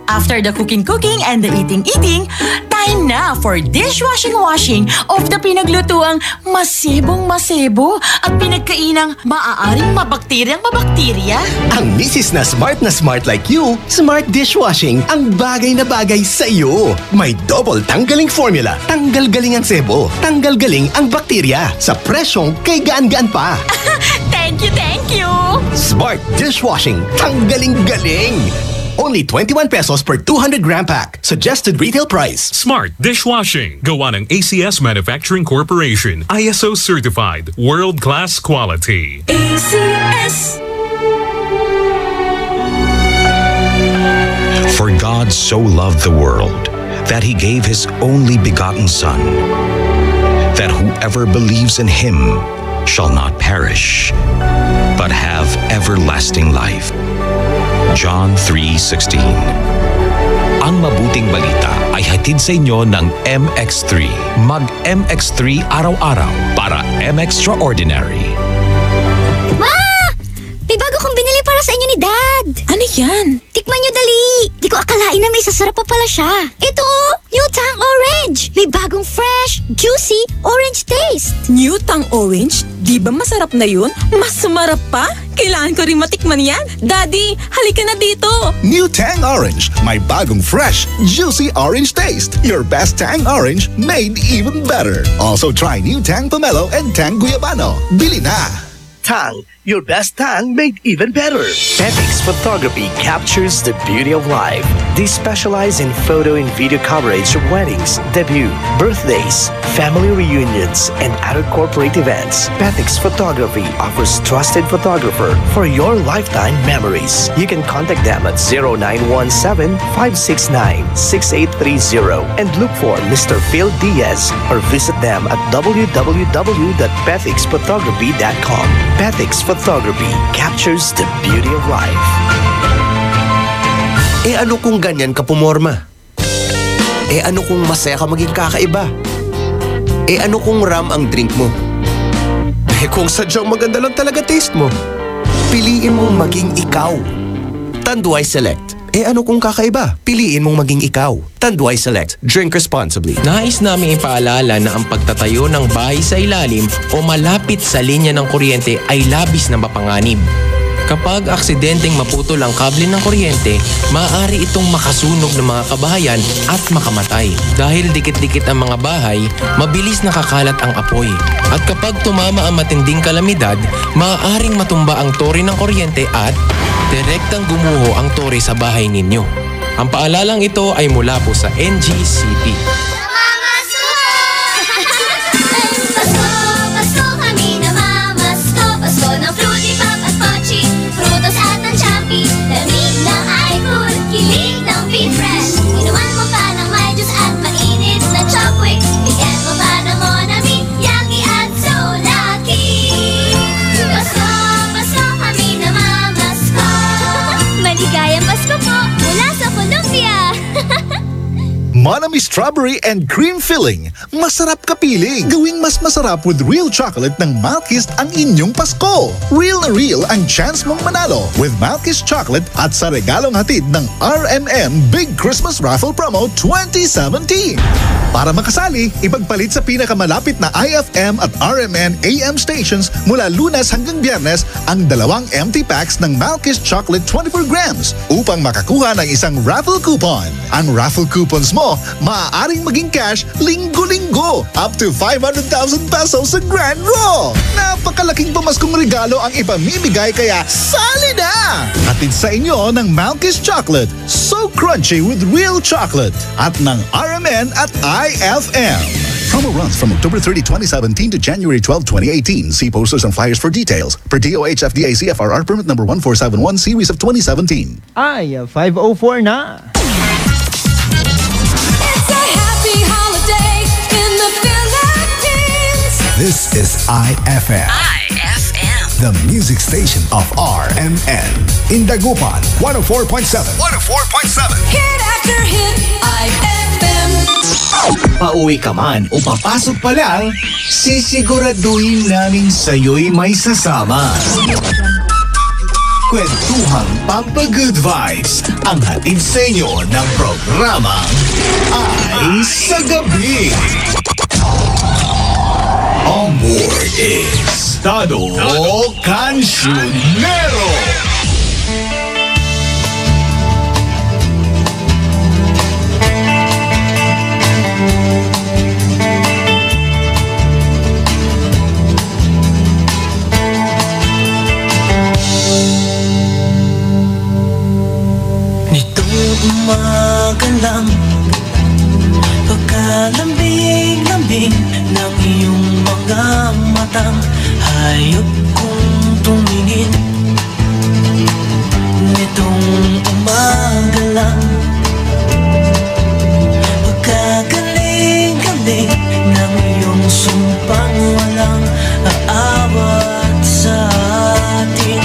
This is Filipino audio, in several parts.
After the cooking and the eating, time na for dishwashing of the pinaglutuang masebong-masebo at pinagkainang maaaring mabakterya. Ang misis na smart like you, smart dishwashing ang bagay na bagay sa iyo. May double tanggaling formula. Tanggal galing ang sebo, tanggal galing ang bakterya. Sa presyong kay gaan-gaan pa. Thank you! Smart dishwashing, tanggaling galing. Only 21 pesos per 200 gram pack. Suggested retail price. Smart dishwashing. Gawa ng ACS Manufacturing Corporation. ISO certified. World-class quality. ACS. For God so loved the world that He gave His only begotten Son, that whoever believes in Him shall not perish, but have everlasting life. John 3:16. Ang mabuting balita ay hatid sa inyo ng MX3. Mag-MX3 araw-araw para M-Extraordinary. Ma! May bago kong binili para sa inyo ni Dad. Ano yan? Tikman nyo dali. Di ko akalain na may sasarap pa pala siya. Ito, New Tang Orange. May bagong fresh, juicy, orange taste. New Tang Orange? Di ba masarap na yun? Mas sumarap pa? Kailangan ko rin matikman yan. Daddy, halika na dito. New Tang Orange. May bagong fresh, juicy orange taste. Your best Tang Orange made even better. Also try New Tang Pomelo and Tang Guyabano. Bili na! Tang, your best tang made even better. Petix Photography captures the beauty of life. They specialize in photo and video coverage of weddings, debut, birthdays, family reunions, and other corporate events. Petix Photography offers trusted photographer for your lifetime memories. You can contact them at 0917-569-6830 and look for Mr. Phil Diaz or visit them at www.petixphotography.com. Petix Photography captures the beauty of life. Ano kung ganyan ka pumorma? Ano kung masaya ka maging kakaiba? Ano kung ram ang drink mo? Kung sadyang maganda lang talaga taste mo, piliin mong maging ikaw. Tanduay Select. Ano kung kakaiba? Piliin mong maging ikaw. Tanduay Select. Drink responsibly. Nais namin ipaalala na ang pagtatayo ng bahay sa ilalim o malapit sa linya ng kuryente ay labis na mapanganib. Kapag aksidenteng maputol ang kable ng kuryente, maaari itong makasunog ng mga kabahayan at makamatay. Dahil dikit-dikit ang mga bahay, mabilis nakakalat ang apoy. At kapag tumama ang matinding kalamidad, maaaring matumba ang tore ng kuryente at direktang gumuho ang tore sa bahay ninyo. Ang paalalang ito ay mula po sa NGCP. Monami Strawberry and Cream Filling. Masarap kapiling. Gawing mas masarap with real chocolate ng Malkist ang inyong Pasko. Real na real ang chance mong manalo with Malkist Chocolate at sa regalong hatid ng RMN Big Christmas Raffle Promo 2017. Para makasali, ipagpalit sa pinakamalapit na IFM at RMN AM stations mula Lunes hanggang Biyernes ang 2 empty packs ng Malkist Chocolate 24 grams upang makakuha ng isang raffle coupon. Ang raffle coupons mo maaaring maging cash linggo-linggo up to 500,000 pesos sa Grand Draw. Napakalaking pamaskong regalo ang ipamimigay kaya sali na! Hatid sa inyo ng Malkist Chocolate. So crunchy with real chocolate. At ng RMN at IFM. Promo runs from October 30, 2017 to January 12, 2018. See posters and flyers for details. Per DOH FDA CFRR permit number 1471 series of 2017. Ay, 5:04 na. This is IFM. IFM. The music station of RMN. In Dagupan, 104.7. 104.7. Hit after hit, IFM. Pauwi ka man o papasok pa lang, sisiguraduhin namin sa'yo'y may sasama. Kwentuhang Pampa-Good Vibes ang hatid sa inyo ng programang Ay sa Gabi. On board is Tado Cancionero. Umaga lang, pagkalambing-lambing ng iyong mga matang, hayop kong tumingin. Nitong umaga lang, pagkagaling-galing ng iyong sumpang walang aawat sa atin.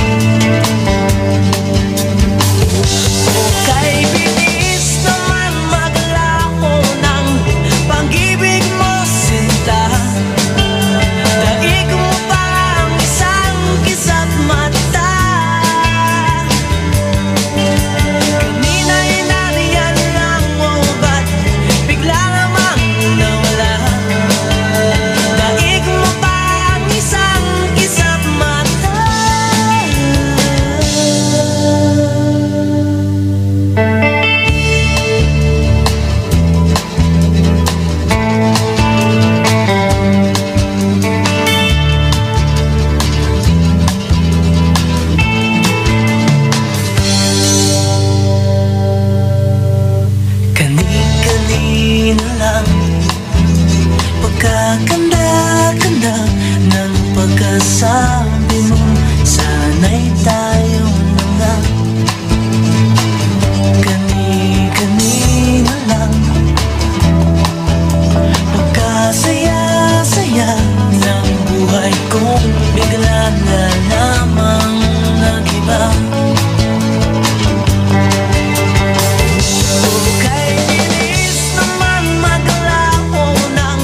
Sabi mo, sana'y tayo na nga. Kani-kanina lang, pagkasaya-saya ng buhay kong bigla na lamang nag-iba. Kay bilis naman maglaho ng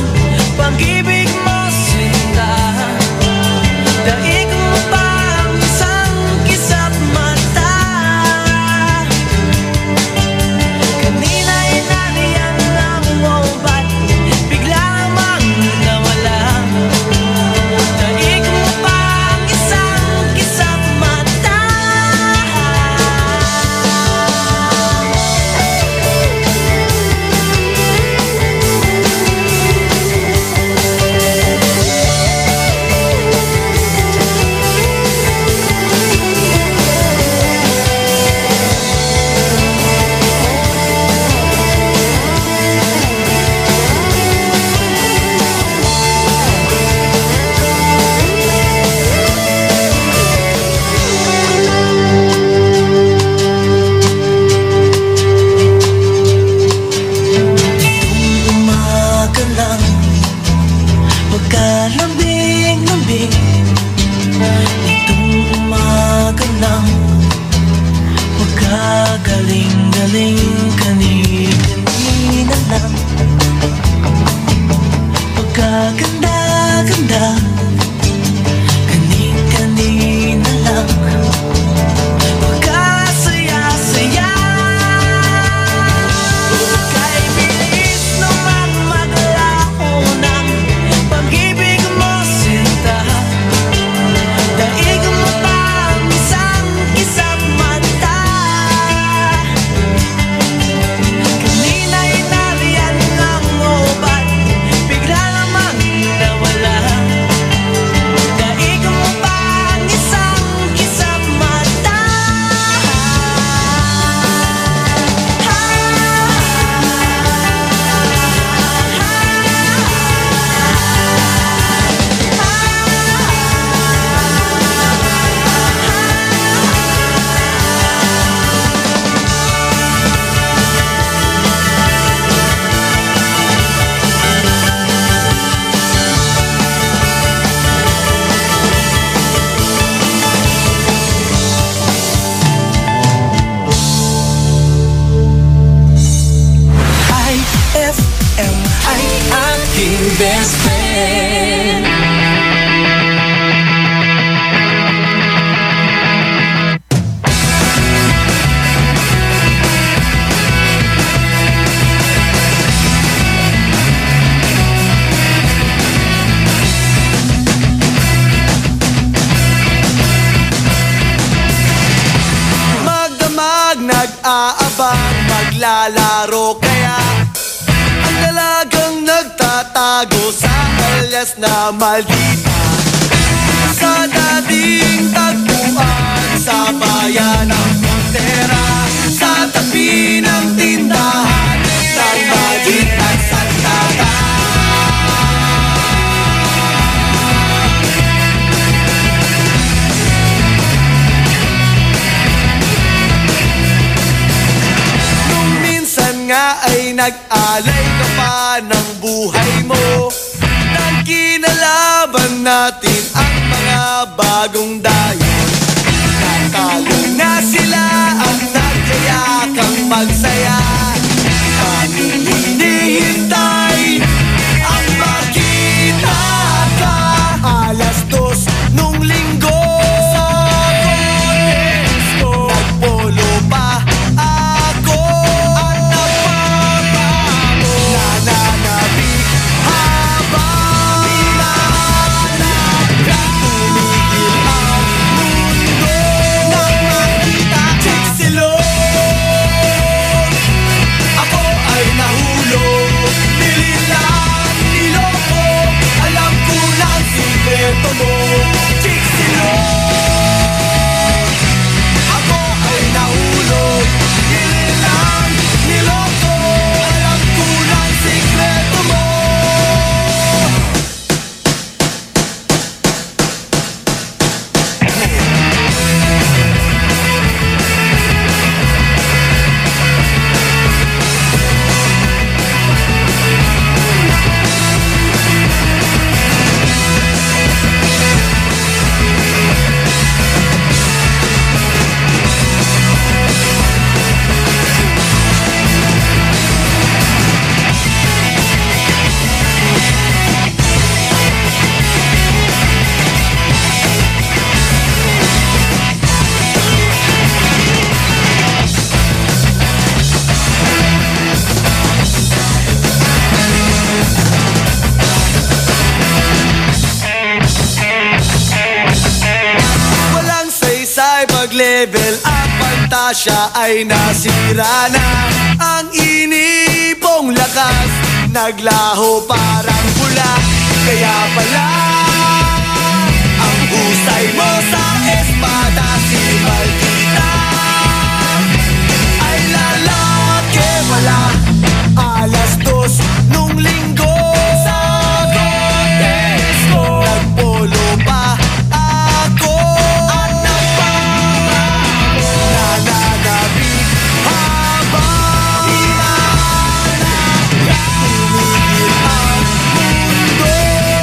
pag-ibig mo, sinta. Daig mo pa ang isang kisap naglalaro. Kaya ang dalagang nagtatago sa kalyas na maldita, sa dating tagpuan sa bayan ng Frontera, sa tabi ng tindahan ng Magic at Santata. Nung minsan nga ay nag-alay ka pa ng buhay mo, nang kinalaban natin ang mga bagong dayon. Natalo na sila ang nagkayakang magsaya. Aming hinihintay ang makita ka. 2:00 nung linggo sa Conesto, nagpolo pa ako at napapamo. Nananabik habang hinahanap na tumigil ang mundo nang makita Chicsilog. Ako ay nahulog, nililang, niloko, alam ko na ang sikreto mo, Chicsilog. Ako ay nahulog, nililang, niloko, alam ko na ang sikreto mo. Walang saysay pag-level up, pantasya ay nasira na. Ang inipong lakas naglaho parang pula. Kaya pala ang husay mo sa espada, si Maldita ay lalaki wala. 2:00 nung linggo sa Conesto, nagpolo pa ako at napapamo. Nananabik habang hinahanap na tumigil ang mundo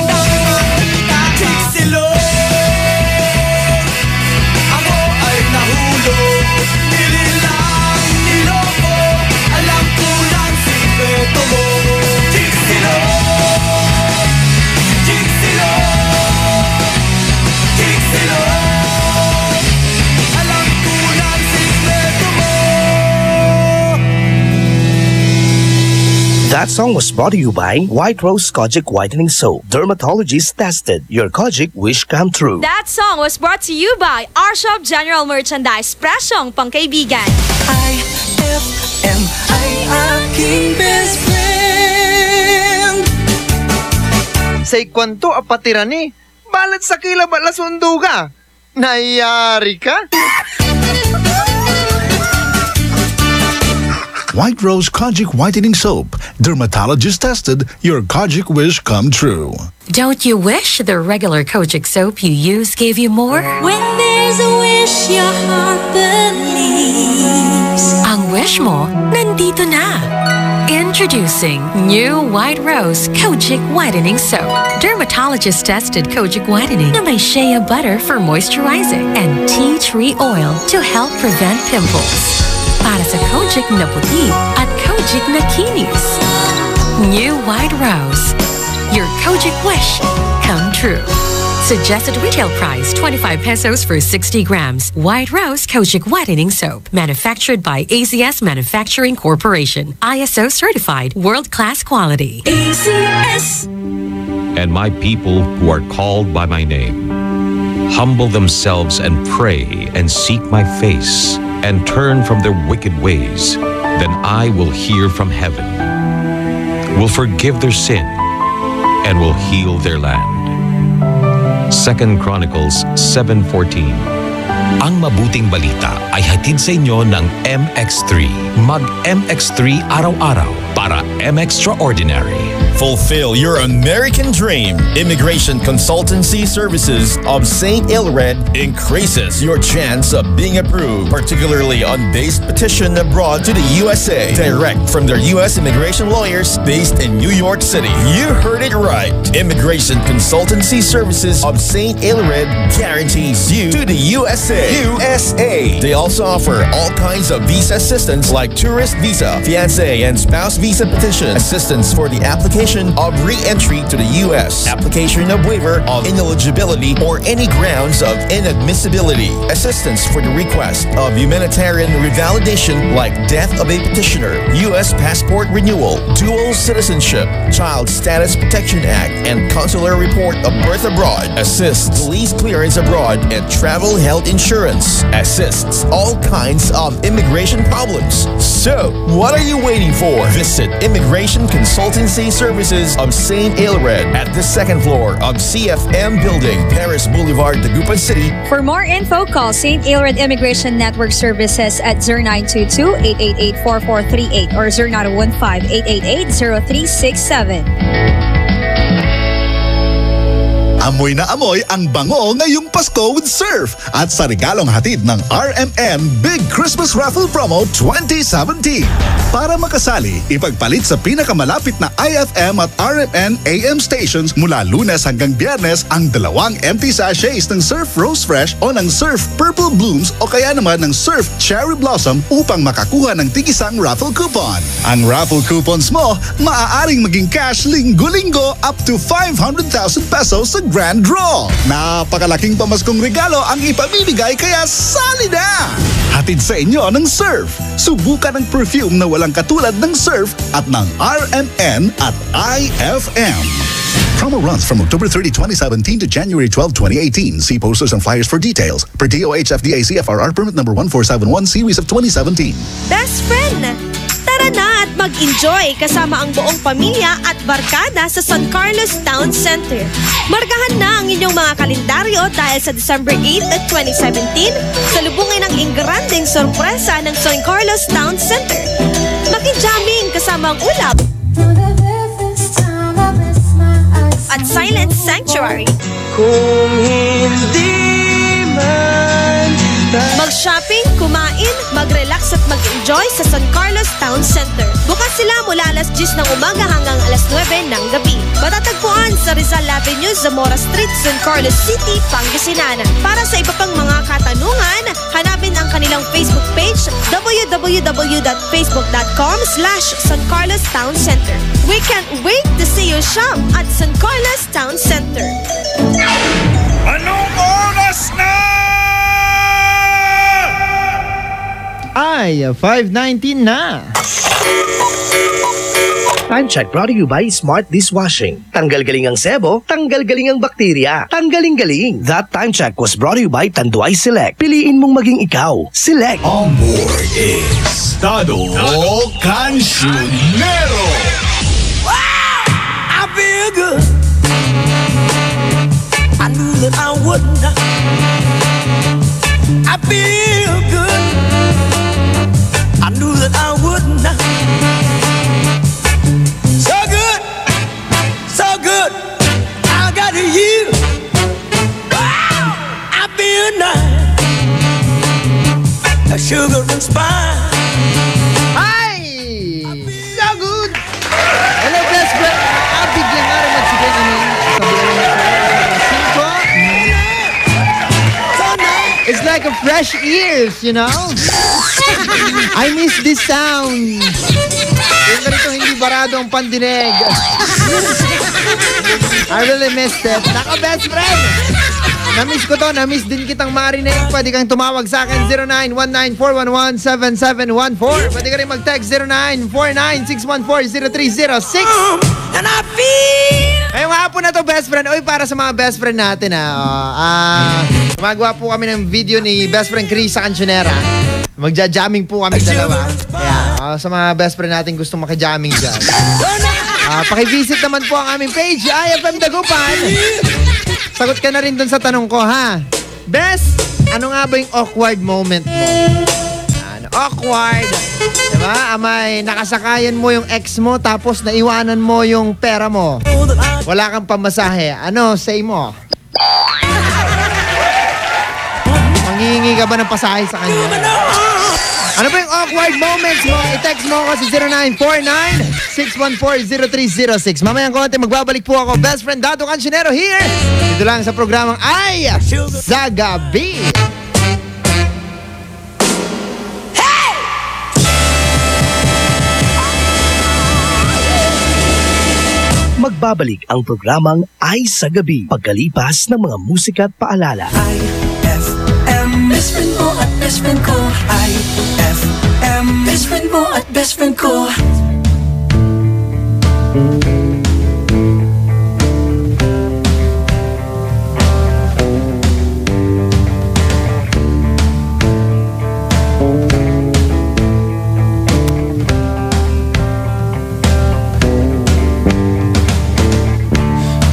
nang makita Chicsilog. Ako ay nahulog, nililang, niloko, alam ko na ang sikreto mo, Chicsilog. Chicsilog, Chicsilog, alam ko na ang sikreto mo. That song was brought to you by White Rose Kojic Whitening Soap. Dermatologist tested. Your Kojic wish come true. That song was brought to you by our shop General Merchandise, presyong pangkaibigan. IFM ay aking best friend. Say kwanto apatirani, balat sa kilaba lasundo ka. Nayari ka? White Rose Kojic Whitening Soap. Dermatologist tested. Your Kojic wish come true. Don't you wish the regular Kojic soap you use gave you more? When there's a wish your heart believes. Ang wish mo, nandito na. Introducing new White Rose Kojic Whitening Soap. Dermatologist tested Kojic Whitening na may shea butter for moisturizing and tea tree oil to help prevent pimples. Para sa Kojic na puti at Kojic na kinis. New White Rose. Your Kojic wish come true. Suggested retail price 25 pesos for 60 grams. White Rose Kojic Whitening Soap. Manufactured by ACS Manufacturing Corporation. ISO certified. World-class quality. ACS. And my people who are called by my name humble themselves and pray and seek my face and turn from their wicked ways. then I will hear from heaven, will forgive their sin, and will heal their land. 2 Chronicles 7:14. Ang mabuting balita ay hatid sa inyo ng MX3. Mag-MX3 araw-araw para M-Extraordinary. Fulfill your American dream. Immigration Consultancy Services of St. Ilred increases your chance of being approved, particularly on base petition abroad to the USA. Direct from their U.S. immigration lawyers based in New York City. You heard it right. Immigration Consultancy Services of St. Ilred guarantees you to the USA. They also offer all kinds of visa assistance like tourist visa, fiancé and spouse visa petition, assistance for the application of re-entry to the U.S., application of waiver of ineligibility or any grounds of inadmissibility, assistance for the request of humanitarian revalidation like death of a petitioner, U.S. passport renewal, dual citizenship, Child Status Protection Act, and consular report of birth abroad, assists police clearance abroad and travel health insurance, assists all kinds of immigration problems. So, what are you waiting for? Visit Immigration Consultancy Services of St. Ilred at the second floor of CFM Building, Paris Boulevard, Dagupan City. For more info, call St. Ilred Immigration Network Services at 0922-888-4438 or 0915-888-0367. Amoy na amoy ang bango ngayong Pasko with Surf at sa regalong hatid ng RMN Big Christmas Raffle Promo 2017. Para makasali, ipagpalit sa pinakamalapit na IFM at RMN AM stations mula Lunes hanggang Biyernes ang 2 empty sachets ng Surf Rose Fresh o ng Surf Purple Blooms o kaya naman ng Surf Cherry Blossom upang makakuha ng tig-isang raffle coupon. Ang raffle coupons mo, maaaring maging cash linggo-linggo up to 500,000 pesos sa Grand Draw. Napakalaking pamaskong regalo ang ipamimigay kaya sali na! Hatid sa inyo ng Surf. Subukan ang perfume na walang katulad ng Surf at ng RMN at IFM. Promo runs from October 30, 2017 to January 12, 2018. See posters and flyers for details. Per DOH FDA CFRR permit number 1471 series of 2017. Best friend! Tara na at mag-enjoy kasama ang buong pamilya at barkada sa San Carlos Town Center. Markahan na ang inyong mga kalendaryo dahil sa December 8 at 2017, salubungin ang ingranding sorpresa ng San Carlos Town Center. Maki-jamming kasama ang ulap at Silent Sanctuary. Kung hindi man mag-shopping, kumain, mag-relax at mag-enjoy sa San Carlos Town Center. Bukas sila mula alas 10 ng umaga hanggang alas 9 ng gabi. Matatagpuan sa Rizal Avenue, Zamora Street, San Carlos City, Pangasinan. Para sa iba pang mga katanungan, hanapin ang kanilang Facebook page www.facebook.com/San Carlos Town Center. We can't wait to see you shop at San Carlos Town Center. Anong oras na? Ay, 5:19 na. Time check brought to you by Smart Dishwashing. Tanggal galing ang sebo, tanggal galing ang bakterya. Tanggaling-galing. That time check was brought to you by Tanduay Select. Piliin mong maging ikaw. Select. On board is Tado Cancionero. Wow! I feel good. I knew that I wouldn't. I feel good. I knew that I wouldn't. So good, so good. I got you. Wow, I feel nice. A sugar and spice. Ay! So good! Hello, best friend. Bigyan nga rin magsigay namin sa bulan. It's like a fresh ears, you know? I miss this sound. Yung ganito hindi barado ang pandinig. I really missed it. Naka, best friend! Namiss ko to. Namiss din kitang marinig. Pwede kang tumawag sa akin 0919-411-7714. Pwede ka rin mag-text 0949-614-0306. And I feel... Ngayong hapon na to, best friend. Uy, para sa mga best friend natin, gumagawa po kami ng video ni best friend Chris sa Cancionera. Magja-jamming po kami dalawa. Kaya, Sa mga best friend natin gustong makijamming dyan. Pakivisit naman po ang aming page, IFM Dagupan. Sagot ka na rin dun sa tanong ko, ha? Best, ano nga ba yung awkward moment mo? Awkward. Diba? May nakasakayan mo yung ex mo tapos naiwanan mo yung pera mo. Wala kang pamasahe. Ano, say mo? Manghihingi ka ba ng pasahe sa kanya? Ano ba yung awkward moments mo? I-text mo ako sa 0949-614-0306. Mamayang konti, magbabalik po ako. Best friend Dato Cancionero here. Dito lang sa programang Ay sa Gabi. Magbabalik ang programang Ay sa Gabi pagkalipas ng mga musika at paalala. IFM, best friend mo at best friend ko. IFM, best friend mo at best friend ko.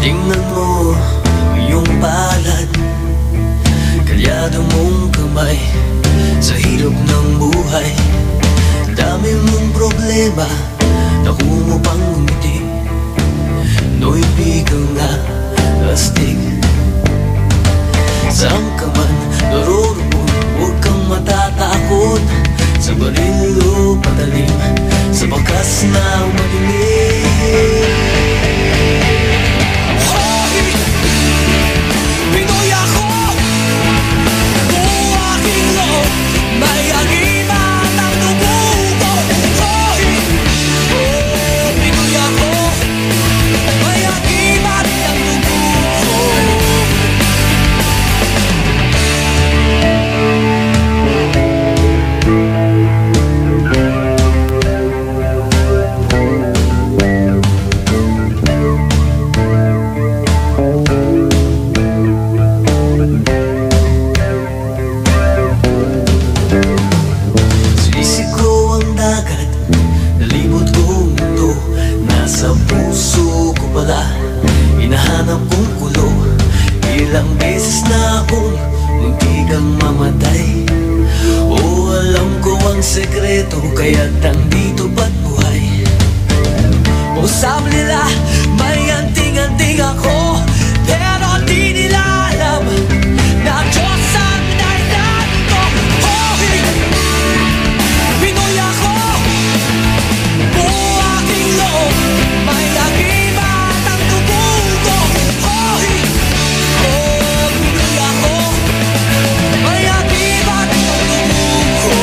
Tingnan mo yung palad, kalyado mong kamay sa hirap ng buhay. Dami mong problema, naku mo pang ngumiti. No'y bigang nga astig. Saan ka man naroroon, huwag kang matatakot. Sa baril o patalim, sa bakas na madilim. Pinoy ako, buong aking loob, may agimat ang dugo ko. Pinoy ako, may agimat ang dugo ko. Sisiko ang dagat, nalibot kong mundo. Nasa puso ko pala, hinahanap kong kulo. Ilang beses na akong muntikang mamatay. O alam ko ang sekreto, kaya't nandito ba't buhay. O sabi nila, may anting-anting ako, pero di nila alam na Diyos ang dahilan ko. Pinoy ako, buong aking loob, may agimat ang dugo ko. Pinoy ako, may agimat ang dugo ko.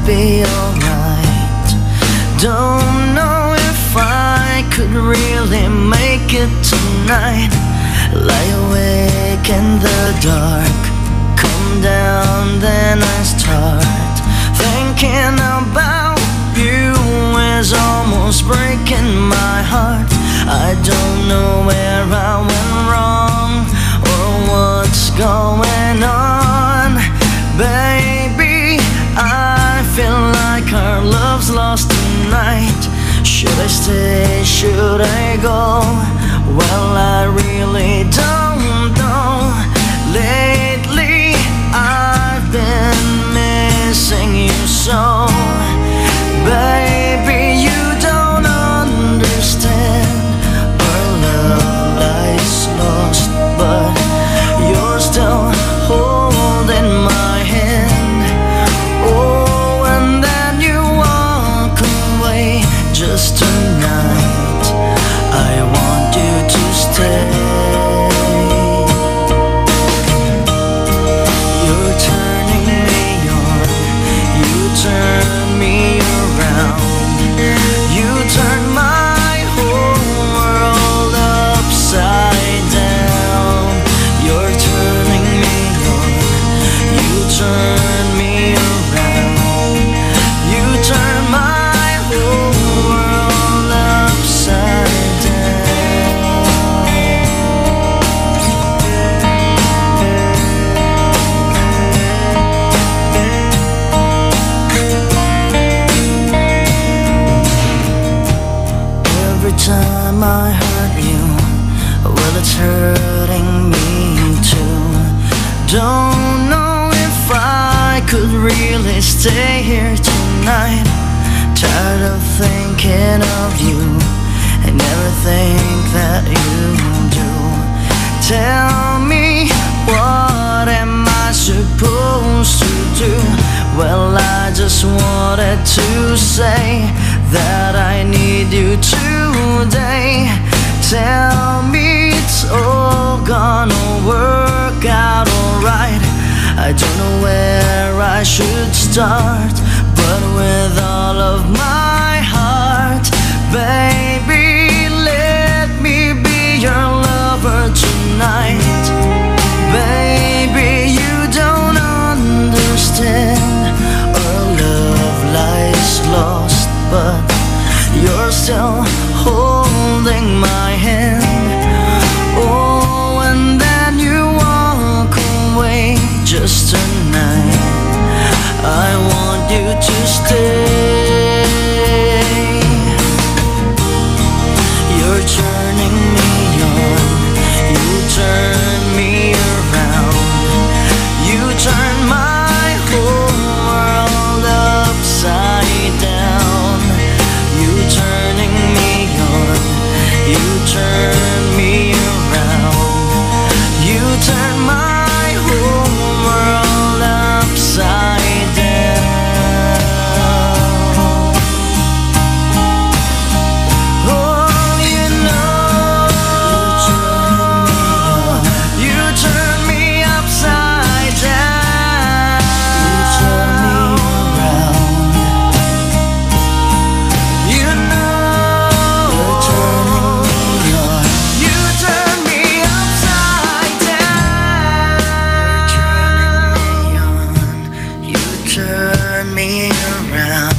be alright. Don't know if I could really make it tonight. Lie awake in the dark, come down, then I start thinking about you. Is almost breaking my heart. I don't know where I went wrong or what's going on. Baby, I feel like our love's lost tonight. Should I stay? Should I go? Well, I really don't know. Lately, I've been missing you so. Baby, you don't understand. Our love lies lost, but you're still holding my hand. Oh, and then you walk away. Just tonight, I want you to stay. You're turning me on. You turn me around. You turn my whole world upside down. You're turning me on. You turn me around. You turn my whole world upside down. Every time I hurt you, well, it's hurting me too. Don't know if I could really stay here tonight. Tired of thinking of you and everything that you do. Tell me, what am I supposed to do? Well, I just wanted to say that I need you today. Tell me it's all gonna work out alright. I don't know where I should start, but with all of my heart, baby, let me be your lover tonight. Baby, you don't understand. Our love lies lost, but you're still holding my hand. Oh, and then you walk away. Just tonight, I want you to stay. You're turning me on. You turn me around. You turn my whole world upside down. You turning me on. You turn me around. You turn my whole world upside down. Oh, you know, you turn me upside down. You turn me around. You know, you're turning me on. You turn me upside down. You turn me around.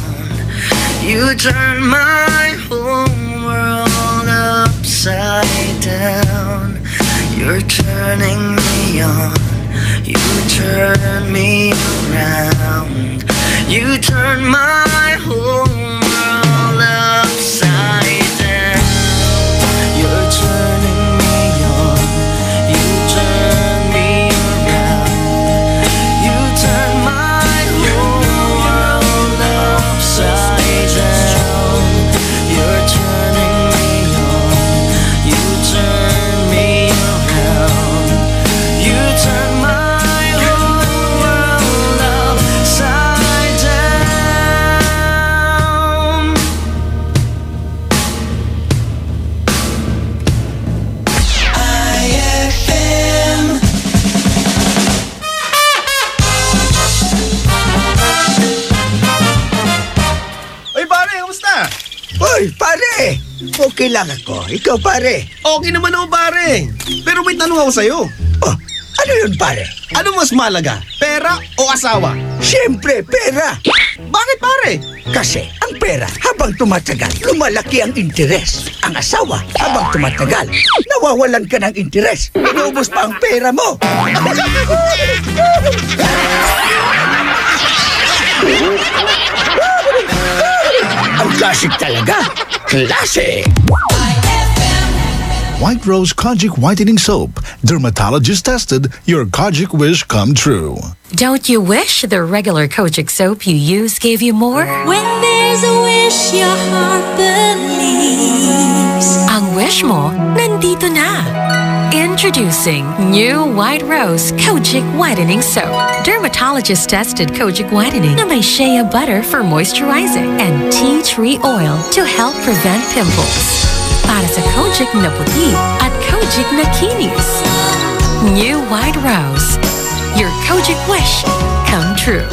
You turn my whole world upside down. You're turning me on. You turn me around. You turn my whole world upside down. You're turning me on. You turn me around. You turn my whole world upside down. You're turning me on. You turn me around. You turn my whole world upside down. Hoy, pare! Okay lang ako. Ikaw, pare. Okay naman ako, pare. Pero may tanong ako sa'yo. Oh, ano yun, pare? Ano mas malaga? Pera o asawa? Siyempre, pera. Bakit, pare? Kasi ang pera, habang tumatagal, lumalaki ang interes. Ang asawa, habang tumatagal, nawawalan ka ng interes. Inuubos pa ang pera mo. Ang classic talaga. Classic! White Rose Kojic Whitening Soap. Dermatologist tested, your Kojic wish come true. Don't you wish the regular Kojic soap you use gave you more? When there's a wish your heart believes. Ang wish mo, nandito na. Introducing new White Rose Kojic Whitening Soap. Dermatologist tested Kojic Whitening na may shea butter for moisturizing and tea tree oil to help prevent pimples. Para sa Kojic na puti at Kojic na kinis. New White Rose. Your Kojic wish come true.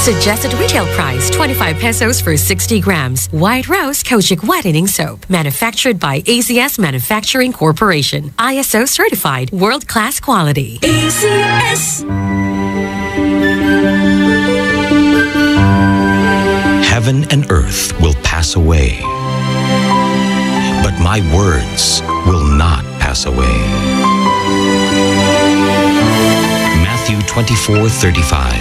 Suggested retail price 25 pesos for 60 grams. White Rose Kojic Whitening Soap. Manufactured by ACS Manufacturing Corporation. ISO certified world-class quality. ACS. Heaven and earth will pass away, but my words will not pass away. Matthew 24:35.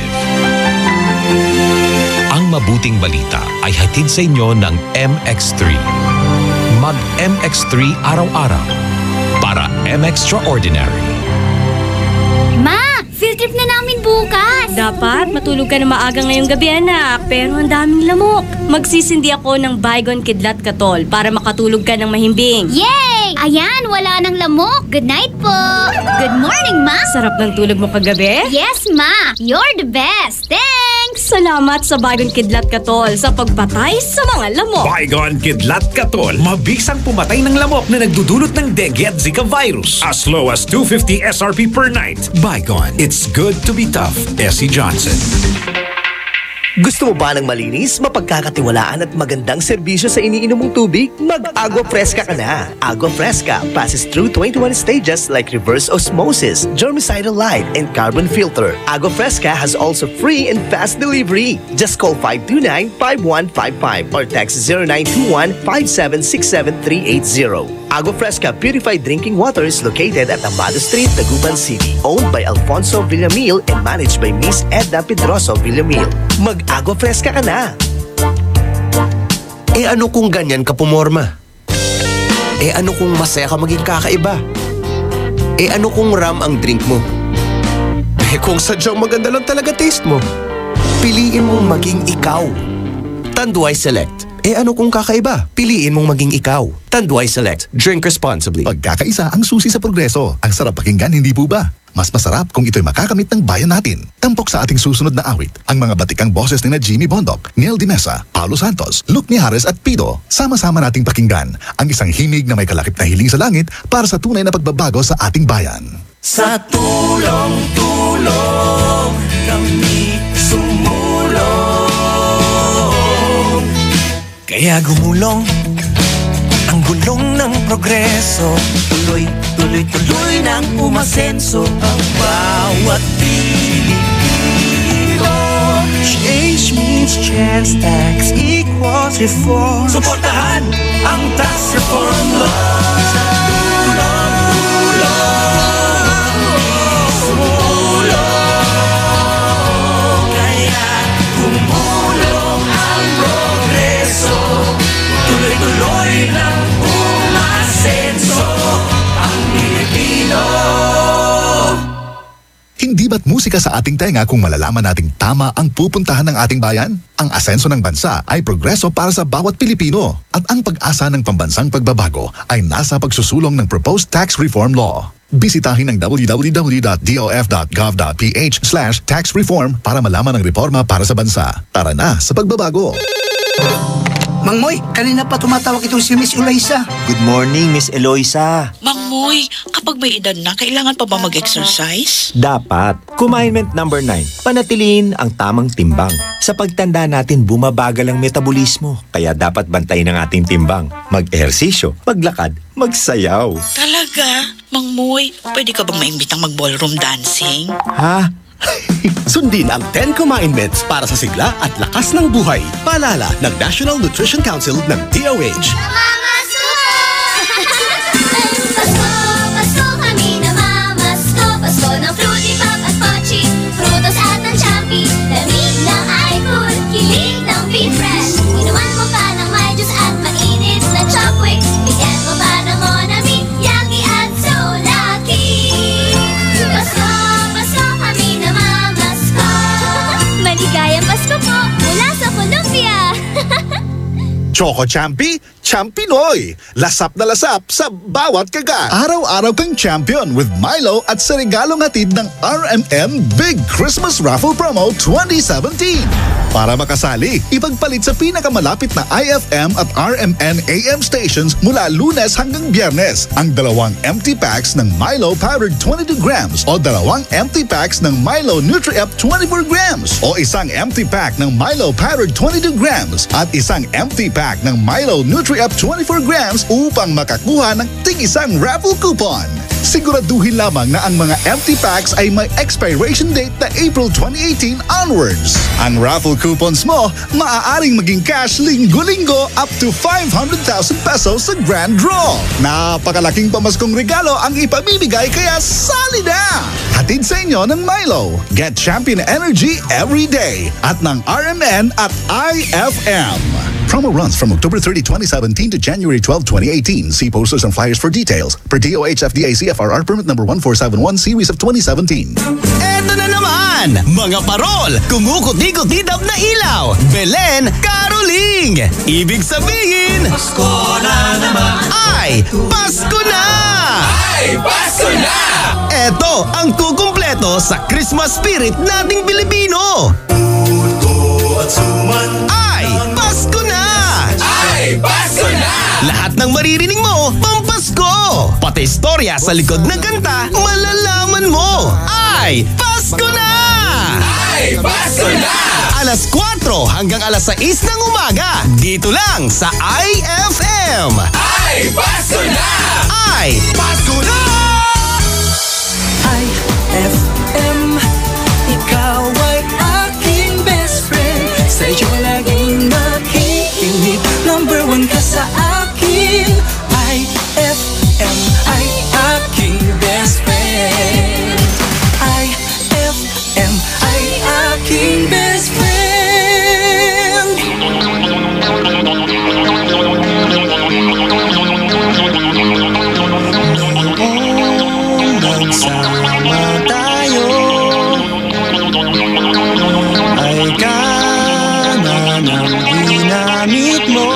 Ang mabuting balita ay hatid sa inyo ng MX3. Mag-MX3 araw-araw para M-Extraordinary. Ma, field trip na namin bukas. Dapat matulog ka na maaga ngayong gabi, anak. Pero ang daming lamok. Magsisindi ako ng Baygon Kidlat Katol para makatulog ka ng mahimbing. Yay! Ayan, wala nang lamok. Good night po. Good morning, Ma. Sarap ng tulog mo kagabi? Yes, Ma. You're the best. Thanks! Salamat sa Baygon Kidlat Katol sa pagpatay sa mga lamok. Baygon Kidlat Katol. Mabisang pumatay ng lamok na nagdudulot ng dengue at Zika virus. As low as 250 SRP per night. Baygon. It's good to be tough. Essie Johnson. Gusto mo ba ng malinis, mapagkakatiwalaan at magandang serbisyo sa iniinom mong tubig? Mag-Agua Fresca ka na. Agua Fresca passes through 21 stages like reverse osmosis, germicidal light, and carbon filter. Agua Fresca has also free and fast delivery. Just call 529-5155 or text 0921-5767380. Agua Fresca Purified Drinking Water is located at Amado Street, Taguban City. Owned by Alfonso Villamil and managed by Miss Edna Pedroso Villamil. Mag-Agua Fresca ka na! Eh ano kung ganyan ka pumorma? Eh ano kung masaya ka maging kakaiba? Eh ano kung ram ang drink mo? Eh kung sadyang maganda lang talaga taste mo? Piliin mong maging ikaw. Tanduay Select. Eh ano kung kakaiba? Piliin mong maging ikaw. Tanduay Select. Drink responsibly. Pagkakaisa ang susi sa progreso. Ang sarap pakinggan, hindi po ba? Mas masarap kung ito'y makakamit ng bayan natin. Tampok sa ating susunod na awit, ang mga batikang boses ni na Jimmy Bondoc, Neil Di Mesa, Paulo Santos, Luke Mijares at Pido. Sama-sama nating pakinggan ang isang himig na may kalakip na hiling sa langit para sa tunay na pagbabago sa ating bayan. Sa tulong-tulong kami sumulong. Kaya gumulong ang gulong ng progreso. Tuloy-tuloy nang umasenso ang bawat Pilipino. Change means chance, tax equals reform. Suportahan ang tax reform law. Tuloy lang umasenso ang Pilipino. Hindi ba't musika sa ating tenga kung malalaman nating tama ang pupuntahan ng ating bayan? Ang asenso ng bansa ay progreso para sa bawat Pilipino. At ang pag-asa ng pambansang pagbabago ay nasa pagsusulong ng proposed tax reform law. Bisitahin ang www.dof.gov.ph/tax reform para malaman ang reforma para sa bansa. Tara na sa pagbabago! Mang Moy, kanina pa tumatawag itong si Miss Eloisa. Good morning, Miss Eloisa. Mang Moy, kapag may edad na, kailangan pa ba mag-exercise? Dapat. Commandment number 9. Panatiliin ang tamang timbang. Sa pagtanda natin, bumabagal ang metabolismo. Kaya dapat bantayin ang ating timbang. Mag-ehersisyo, maglakad, magsayaw. Talaga? Mang Moy, pwede ka bang maimbitang mag-ballroom dancing? Ha? Sundin ang 10 Commandments para sa sigla at lakas ng buhay. Paalala ng National Nutrition Council ng DOH. Pasko kami namamasko. Pasko ng Fruity Pop at Pochi, Frutos at ng Champi. Lamig ng iFood, kilig ng Be Fresh. Inuman mo pa ng may juice at mainit na Chopwick. Bigyan mo pa ng Monami, Yagi at So Lucky. Pasko kami namamasko. Maligayang Pasko po mula sa Colombia. Choco Champi, Champinoy. Lasap na lasap sa bawat kagat. Araw-araw kang champion with Milo at sa regalong hatid ng RMN Big Christmas Raffle Promo 2017. Para makasali, ipagpalit sa pinakamalapit na IFM at RMN AM stations mula Lunes hanggang Biyernes ang 2 empty packs ng Milo Powdered 22 grams o 2 empty packs ng Milo Nutri-Up 24 grams o isang empty pack ng Milo Powdered 22 grams at isang empty pack ng Milo Nutri-Up 24 grams upang makakuha ng tig-isang raffle coupon. Siguraduhin lamang na ang mga empty packs ay may expiration date na April 2018 onwards. Ang raffle coupons mo maaaring maging cash linggo-linggo up to 500,000 pesos sa grand draw. Napakalaking pamaskong regalo ang ipamimigay kaya sali na! Hatid sa inyo ng Milo. Get champion energy every day at ng RMN at IFM. Promo runs from October 30, 2017 to January 12, 2018. See posters and flyers for details. Per DOH FDA CFRR permit number 1471 series of 2017. Eto na naman! Mga parol! Kumukot-ikot-idap na ilaw! Belen Caroling! Ibig sabihin... Pasko na naman! Ay! Pasko na! Ay! Pasko na! Eto ang kukumpleto sa Christmas spirit nating Pilipino! Puto at suman! Ay! Pasko na! Ay! Pasko na! Lahat ng maririnig mo, pampasko! Pati istorya sa likod ng kanta, malalaman mo! Ay! Pasko na! Ay! Pasko na! Alas 4 hanggang alas 6 ng umaga, dito lang sa IFM! Ay! Pasko na! Ay! Pasko na! IFM, ikaw ay aking best friend. Sa'yo laging makikinig. Number 1 ka sa akin. IFM ay aking best friend. IFM ay aking best friend. Noong nagsama tayo, ay kanan ang ginamit mo.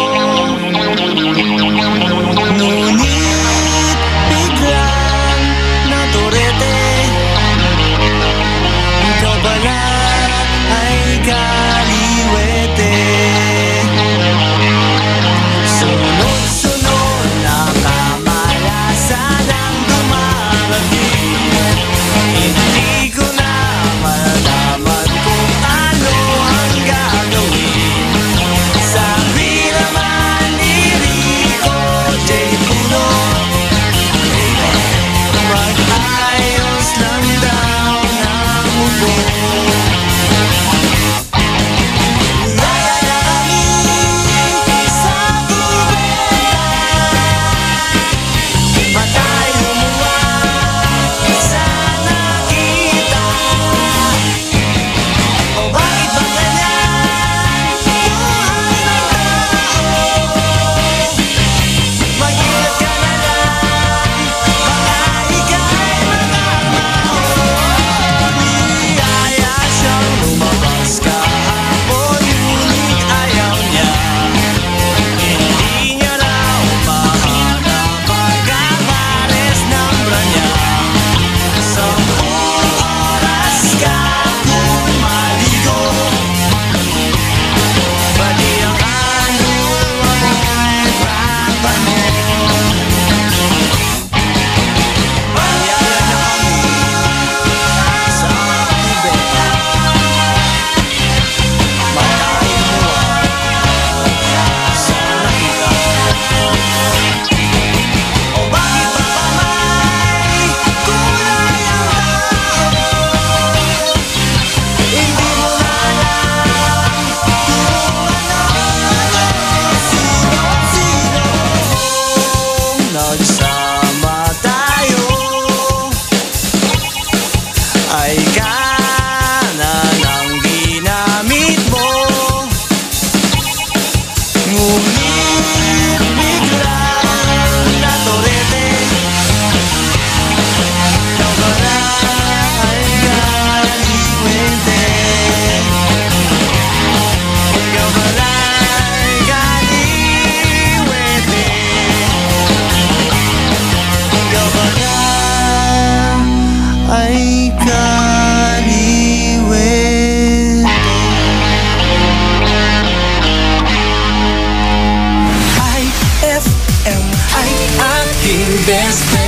best friend.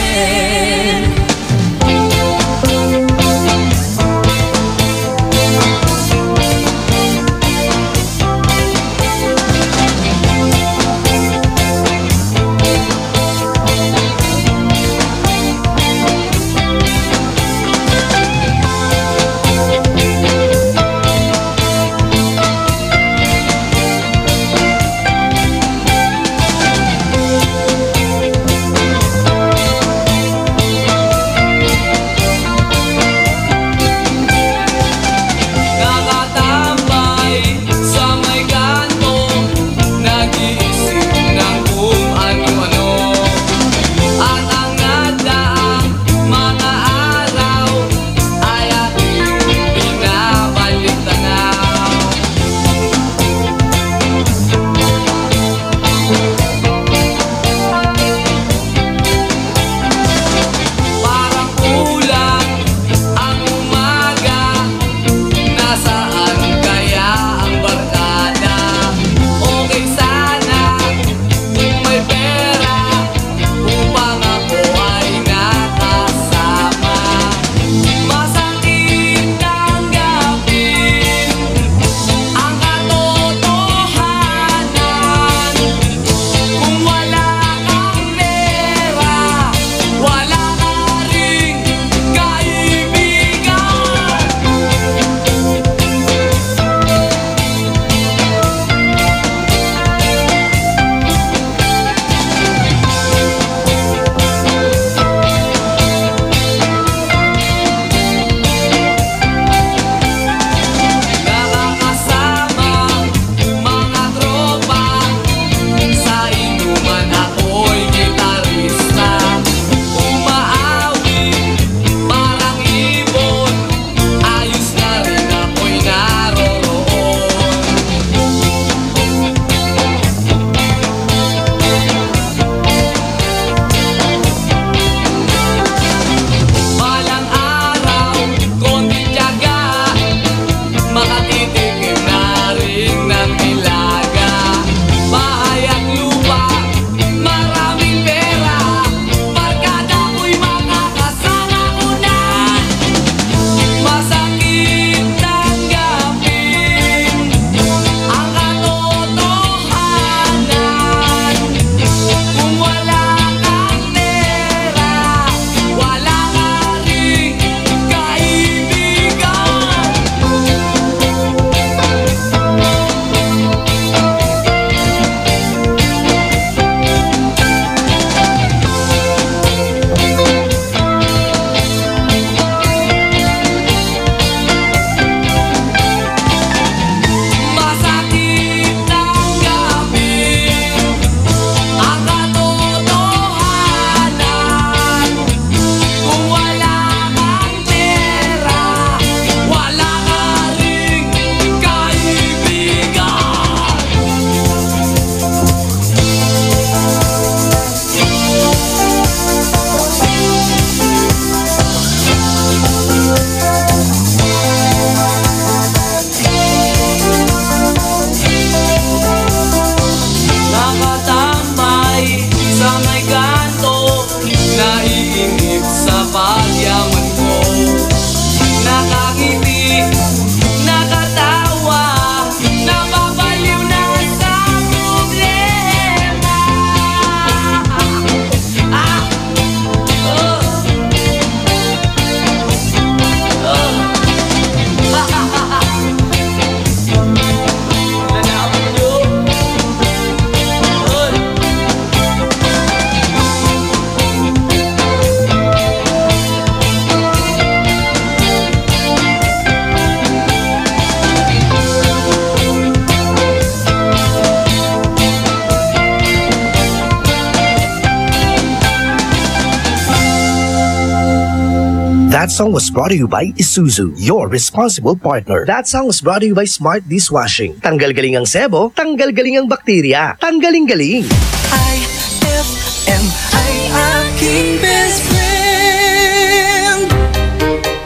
That song was brought to you by Isuzu, your responsible partner. That song was brought to you by Smart Dishwashing. Tanggal galing ang sebo, tanggal galing ang bakterya. Tanggaling-galing. IFM ay aking best friend.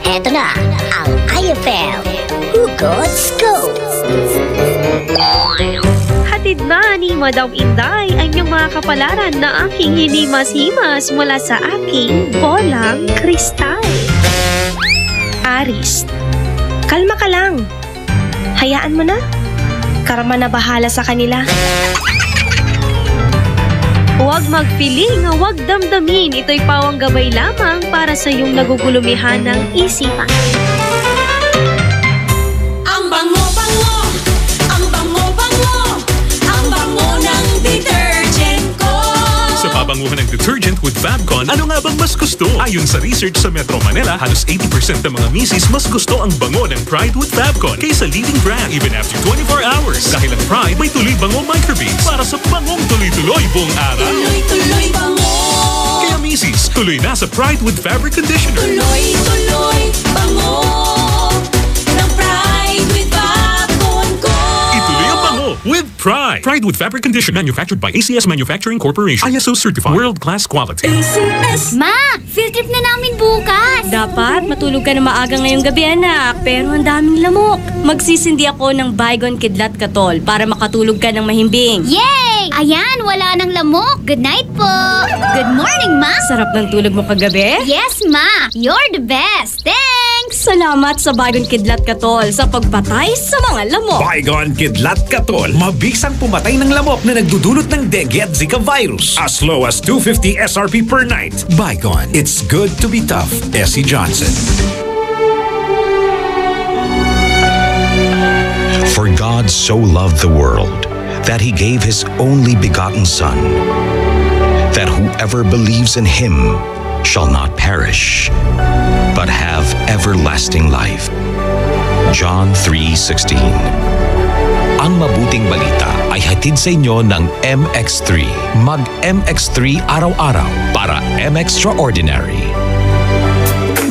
Eto na ang IFM Hugot Scoop. Hatid na ni mo daw, Inday, ang iyong mga kapalaran na aking hinimas-himas mula sa aking bolang kristal. Aris, kalma ka lang. Hayaan mo na. Karma na bahala sa kanila. Huwag magpiling, huwag damdamin. Ito'y pawang gabay lamang para sa iyong nagugulumihan ng isipan. Ang bango-bango, ang bango-bango, ang bango ng detergent ko. Sa pabanguhan ng detergent with Fabcon, ano nga bang mas gusto? Ayon sa research sa Metro Manila, halos 80% ng mga misis mas gusto ang bango ng Pride with Fabcon kaysa leading brand even after 24 hours. Dahil ang Pride may tuloy bango microbeads para sa bangong tuloy-tuloy buong araw. Tuloy-tuloy bango. Kaya misis, tuloy na sa Pride with Fabric Conditioner. Tuloy-tuloy bango ng Pride with Fabcon ko. Ituloy ang bango with Pride. Pride with Fabric Conditioner, manufactured by ACS Manufacturing Corporation. ISO certified. World-class quality. Ma, field trip na namin bukas. Dapat matulog ka na maaga ngayong gabi, anak. Pero ang daming lamok. Magsisindi ako ng Baygon Kidlat Katol para makatulog ka ng mahimbing. Yay! Ayan, wala nang lamok. Good night po. Good morning, Ma. Sarap ng tulog mo kagabi? Yes, Ma. You're the best. Thanks. Salamat sa Baygon Kidlat Katol sa pagpatay sa mga lamok. Baygon Kidlat Katol. Mabisang pumatay ng lamok na nagdudulot ng dengue at Zika virus. As low as 250 SRP per night. Baygon. It's good to be tough. Essie Johnson. For God so loved the world that he gave his only begotten Son, that whoever believes in him shall not perish, but have everlasting life. John 3:16. Ang mabuting balita ay hatid sa inyo ng MX3. Mag-MX3 araw-araw para M-Extraordinary.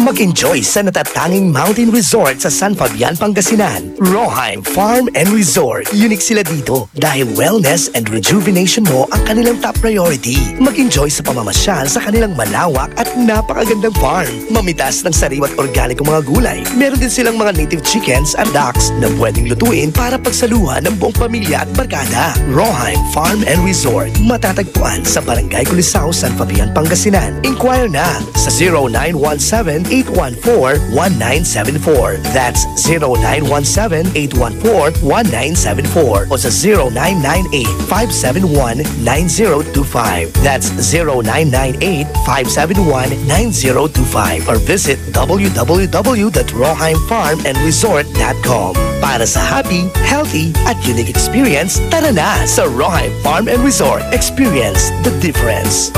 Mag-enjoy sa natatanging mountain resort sa San Fabian, Pangasinan. Roheim Farm and Resort. Unique sila dito dahil wellness and rejuvenation mo ang kanilang top priority. Mag-enjoy sa pamamasyal sa kanilang malawak at napakagandang farm. Mamitas ng sariwat organikong mga gulay. Meron din silang mga native chickens at ducks na pwedeng lutuin para pagsaluhan ng buong pamilya at barkada. Roheim Farm and Resort. Matatagpuan sa Barangay Culisao, San Fabian, Pangasinan. Inquire na sa 0917-814-1974. That's 0917-814-1974 o sa 0998-571-9025. That's 0998-571-9025 or visit www.roheimfarmandresort.com. Para sa happy, healthy at unique experience, tara na sa Roheim Farm and Resort. Experience the difference.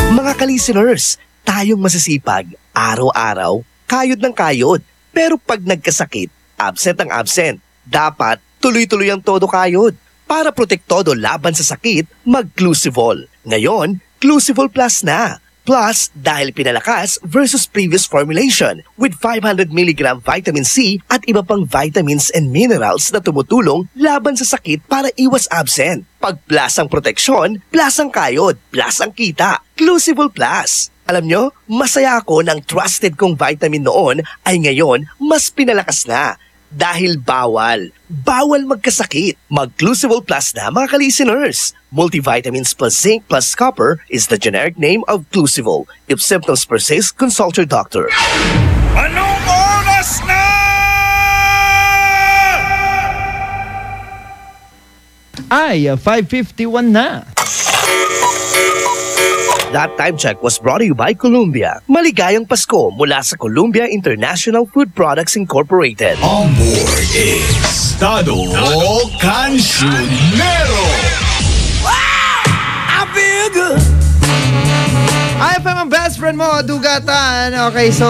Mga ka-listeners, tayong masisipag, araw-araw, kayod ng kayod. Pero pag nagkasakit, absent ang absent. Dapat tuloy-tuloy ang todo kayod. Para protektodo laban sa sakit, mag-Clusivol. Ngayon, Clusivol Plus na. Plus, dahil pinalakas versus previous formulation with 500 mg vitamin C at iba pang vitamins and minerals na tumutulong laban sa sakit para iwas absent. Pag plus ang proteksyon, plus ang kayod, plus ang kita. Clusivol Plus. Alam nyo, masaya ako ng trusted kong vitamin noon ay ngayon mas pinalakas na. Dahil bawal magkasakit. Mag-Clusivol Plus na mga ka-listeners. Multivitamins plus zinc plus copper is the generic name of Clusivol. If symptoms persist, consult your doctor. Anong oras na? Ay, 5:51 na. That time check was brought to you by Columbia. Maligayang Pasko mula sa Columbia International Food Products Incorporated. On board is Tado Cancionero. I feel good. IFM ang best friend mo, Dugatan. Okay, so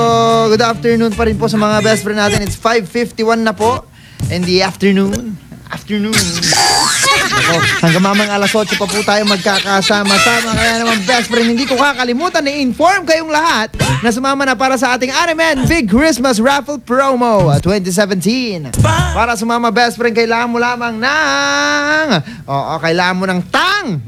good afternoon pa rin po sa mga best friend natin. It's 5:51 na po in the afternoon. Hanggang mamang alas 8 pa po tayo magkakasama-sama. Kaya naman best friend, hindi ko kakalimutan na inform kayong lahat na sumama na para sa ating Animen Big Christmas Raffle Promo 2017. Para sumama best friend, kailangan mo lamang kailangan mo ng tang.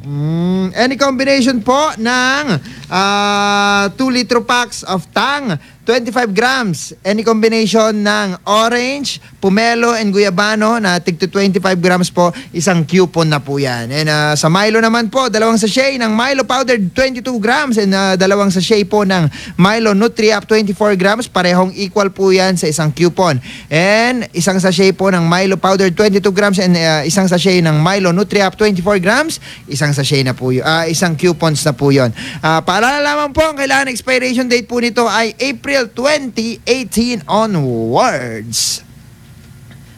Any combination po ng 2-liter packs of Tang, 25 grams. Any combination ng orange, pomelo, and guyabano na tig to 25 grams po, isang coupon na po yan. And sa Milo naman po, 2 sachet ng Milo powdered 22 grams and 2 sachet po ng Milo Nutri-Up 24 grams. Parehong equal po yan sa isang coupon. And isang sachet po ng Milo powdered 22 grams and isang sachet ng Milo Nutri-Up 24 grams, isang sachet na po yun, isang coupons na po yun. Para lamang po, ang kailangan expiration date po nito ay April 2018 onwards.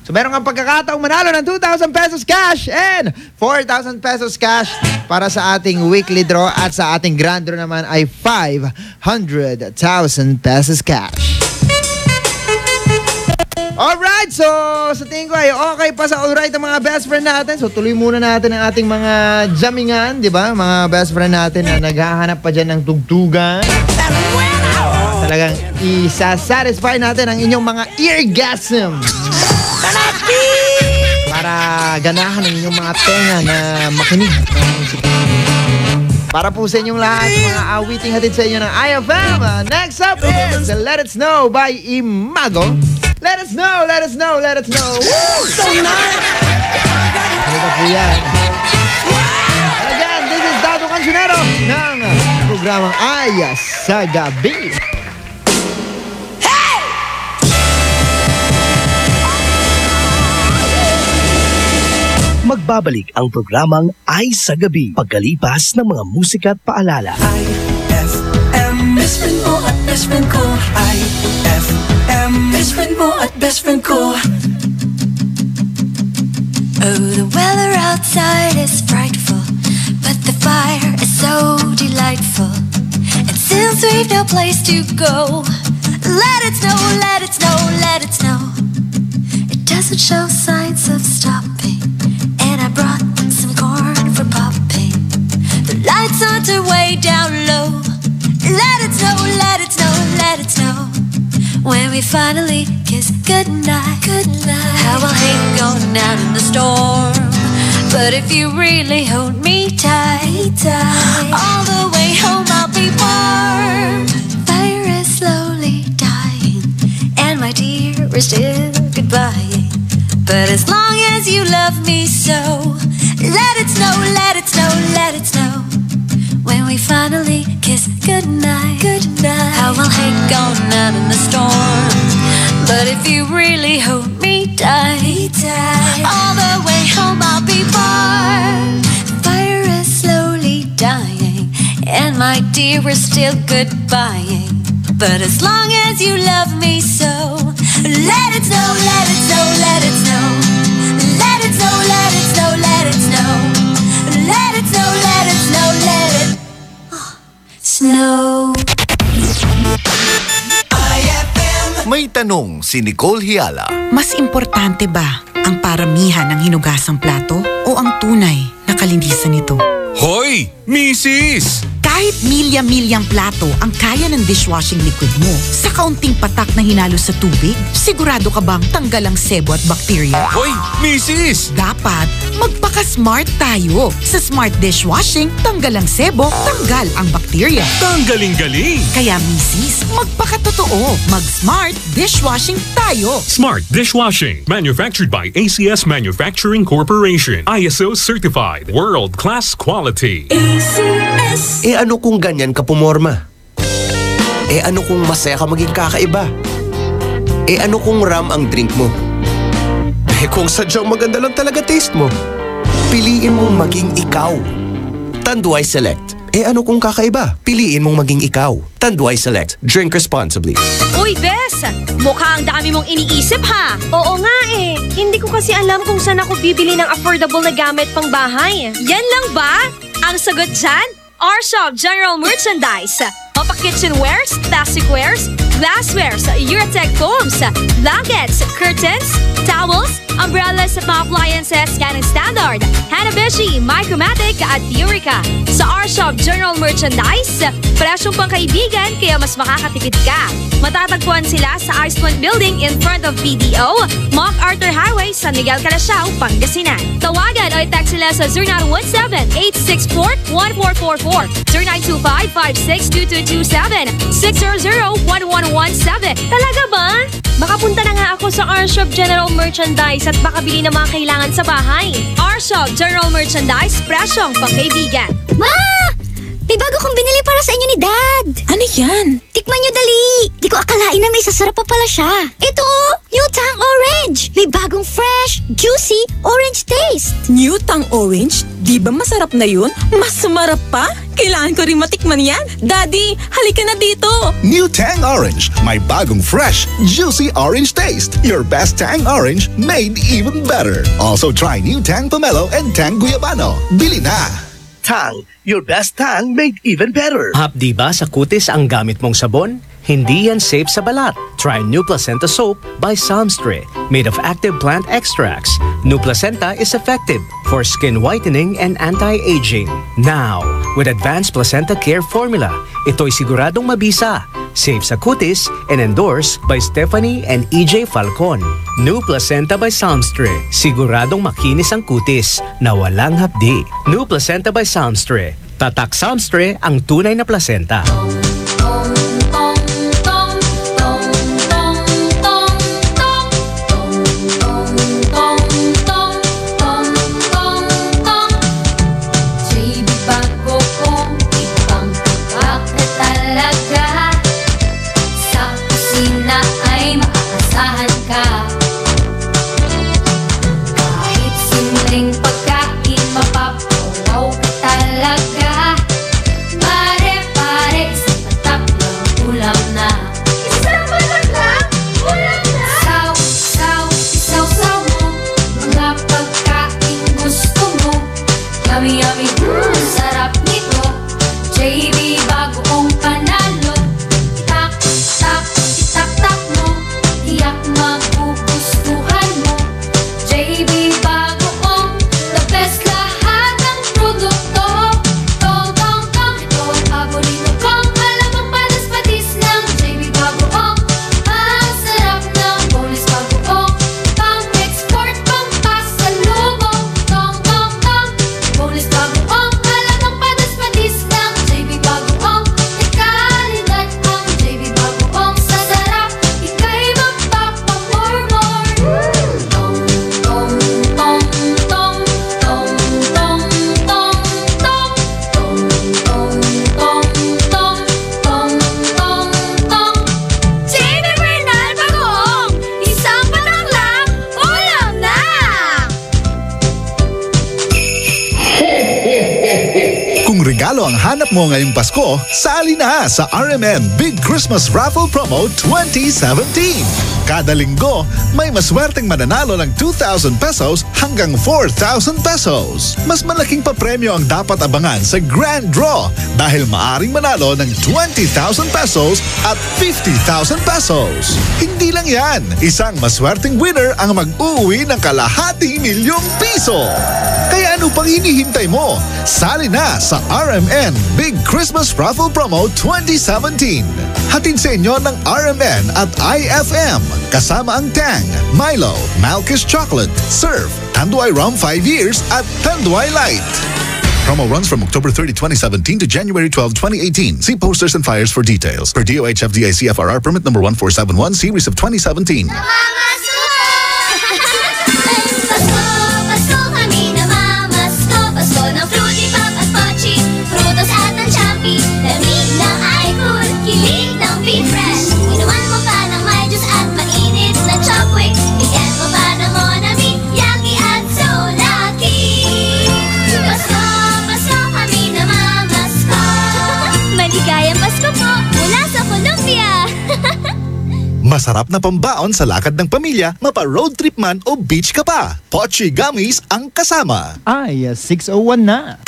So meron kang pagkakataong manalo ng 2,000 pesos cash and 4,000 pesos cash para sa ating weekly draw, at sa ating grand draw naman ay 500,000 pesos cash. Alright, so sa tingin ko ay okay pa sa alright ang mga best friend natin. So tuloy muna natin ang ating mga jammingan, di ba? Mga best friend natin na naghahanap pa dyan ng tugtugan. Talagang isa-satisfy natin ang inyong mga eargasm. Para ganahan ang inyong mga tenga na makinig. Para po sa inyong lahat, mga awiting hatid sa inyo ng IFM. Next up is Let It Snow by Imago. Let it snow, let it snow, let it snow. Woo! So nice! Ano po yan? And again, this is Dato Cancionero ng programang Ay sa Gabi. Magbabalik ang programang Ay sa Gabi pagkalipas ng mga musika at paalala. IFM, best friend mo at best friend ko. IFM, best friend mo at best friend ko. Oh, the weather outside is frightful, but the fire is so delightful. And since we've no place to go, let it snow, let it snow, let it snow. It doesn't show signs of stopping, and I brought some corn for popping. The lights aren't way down low. Let it snow, let it snow, let it snow. When we finally kiss goodnight, goodnight, how I'll hate going out in the storm. But if you really hold me tight, tight, all the way home I'll be warm. Fire is slowly dying, and my dear, we're still goodbying. But as long as you love me so, let it snow, let it snow, let it snow. When we finally kiss goodnight, goodnight, how I'll hate going out in the storm. But if you really hold me tight, tight, all the way home I'll be warm. Fire is slowly dying, and my dear, we're still goodbying. But as long as you love me so, let it snow, let it snow, let it snow. Let it snow, let it snow, let it snow. Let it snow, let it snow, let it snow. May tanong si Nicole Hiala. Mas importante ba ang paramihan ng hinugasang plato o ang tunay na kalinisan nito? Hoy, Mrs! Kahit milya-milyang plato ang kaya ng dishwashing liquid mo, sa kaunting patak na hinalo sa tubig, sigurado ka bang tanggal ang sebo at bakterya? Hoy, Mrs! Dapat magpaka-smart tayo. Sa Smart Dishwashing, tanggal ang sebo, tanggal ang bakterya. Tanggaling-galing! Kaya Mrs., magpakatotoo. Mag-Smart Dishwashing tayo. Smart Dishwashing. Manufactured by ACS Manufacturing Corporation. ISO certified. World-class quality. ACS. Ano kung ganyan ka pumorma? Ano kung masaya ka maging kakaiba? Ano kung ram ang drink mo? Kung sadyang maganda lang talaga taste mo, piliin mong maging ikaw. Tanduay Select. Ano kung kakaiba? Piliin mong maging ikaw. Tanduay Select. Drink responsibly. Uy, Bes! Mukhang dami mong iniisip, ha? Oo nga eh. Hindi ko kasi alam kung saan ako bibili ng affordable na gamit pang bahay. Yan lang ba? Ang sagot dyan? Our Shop General Merchandise. Mapa kitchenwares, plasticwares, glasswares, Eurotech foams, blankets, curtains, towels, umbrellas at mga appliances ganang standard, Hanabishi, Micromatic at Eureka. Sa R-Shop General Merchandise, presyong pangkaibigan kaya mas makakatipid ka. Matatagpuan sila sa Iceland Building in front of PDO, MacArthur Highway, San Miguel, Calasiao, Pangasinan. Tawagan o i-text sila sa 0917-864-1444, 0925-562227, 600-1117. Talaga ba? Makapunta na nga ako sa R-Shop General Merchandise at makabili ng mga kailangan sa bahay. R-Shop General Merchandise, presyong pangkaibigan. Ma! May bago kong binili para sa inyo ni Dad. Ano yan? Tikman nyo dali. Di ko akalain na may sasarap pa pala siya. Ito, New Tang Orange. May bagong fresh, juicy, orange taste. New Tang Orange? Di ba masarap na yun? Mas sumarap pa? Kailangan ko rin matikman yan. Daddy, halika na dito. New Tang Orange. May bagong fresh, juicy orange taste. Your best Tang Orange made even better. Also try New Tang Pomelo and Tang Guyabano. Bili na! Tang, your best tang made even better. Hapdi ba sa kutis ang gamit mong sabon? Hindi yan safe sa balat. Try New Placenta Soap by Samstre, made of active plant extracts. New Placenta is effective for skin whitening and anti-aging. Now, with Advanced Placenta Care Formula, ito'y siguradong mabisa, safe sa kutis, and endorsed by Stephanie and EJ Falcon. New Placenta by Samstre, siguradong makinis ang kutis na walang hapdi. New Placenta by Samstre, tatak Samstre ang tunay na placenta. regalo ang hanap mo ngayong Pasko, sali na sa RMN Big Christmas Raffle Promo 2017. Kada linggo, may maswerteng mananalo ng 2,000 pesos hanggang 4,000 pesos. Mas malaking papremyo ang dapat abangan sa Grand Draw dahil maaring manalo ng 20,000 pesos at 50,000 pesos. Hindi lang yan, isang maswerteng winner ang mag-uwi ng kalahating milyong piso. Kaya ano pang hinihintay mo? Sali na sa RMN Big Christmas Raffle Promo 2017. Hatid sa inyo ng RMN at IFM. Kasama ang Tang, Milo, Malkish Chocolate, Surf, Tanduay Rum 5 years at Tanduay Light. Promo runs from October 30, 2017 to January 12, 2018. See posters and flyers for details. Per DOH FDA CFRR permit number 1471 series of 2017. Masarap na pambaon sa lakad ng pamilya, mapa-road trip man o beach ka pa. Pochi Gummies ang kasama. Ay, 6:01 na.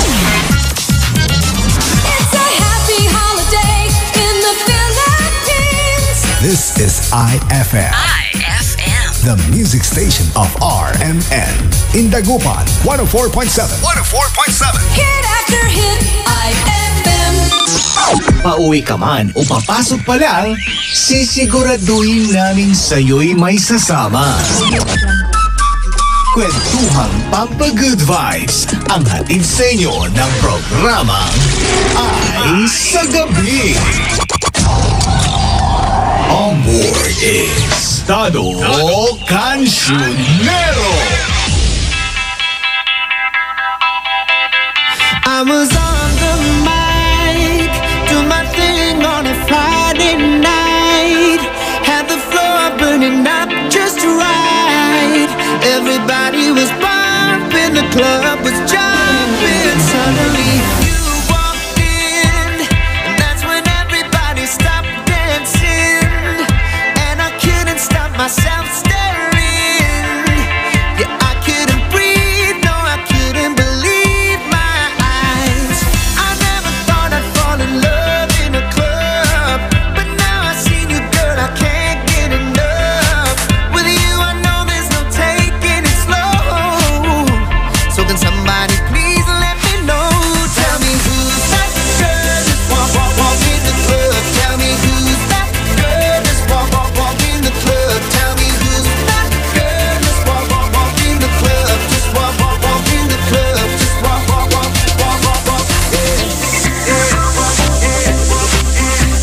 It's a happy holiday in the Philippines. This is IFM. IFM. the music station of RMN. In Dagupan, 104.7. 104.7. Hit after hit, IFM. Pauwi ka man o papasok pa lang, sisiguraduhin namin sa'yo'y may sasama. Kwentuhang Pampa-Good Vibes ang hatid sa inyo ng programang Ay sa Gabi. On board is Tado Cancionero. I was on the mic, do my thing on a Friday night. Had the floor burning up just right. Everybody was bumping, the club was jumping. Suddenly you walked in, and that's when everybody stopped dancing. And I couldn't stop myself staring. Yeah, I couldn't breathe, no, I couldn't believe my eyes. I never thought I'd fall in love in a club, but now I see you, girl, I can't get enough. With you, I know there's no taking it slow. So can somebody please let me know? Tell me who's that girl just walk in the club. Tell me who's that girl just walk in the club. Tell me who's that girl just walk in the club. Just walk in the club. Just walk.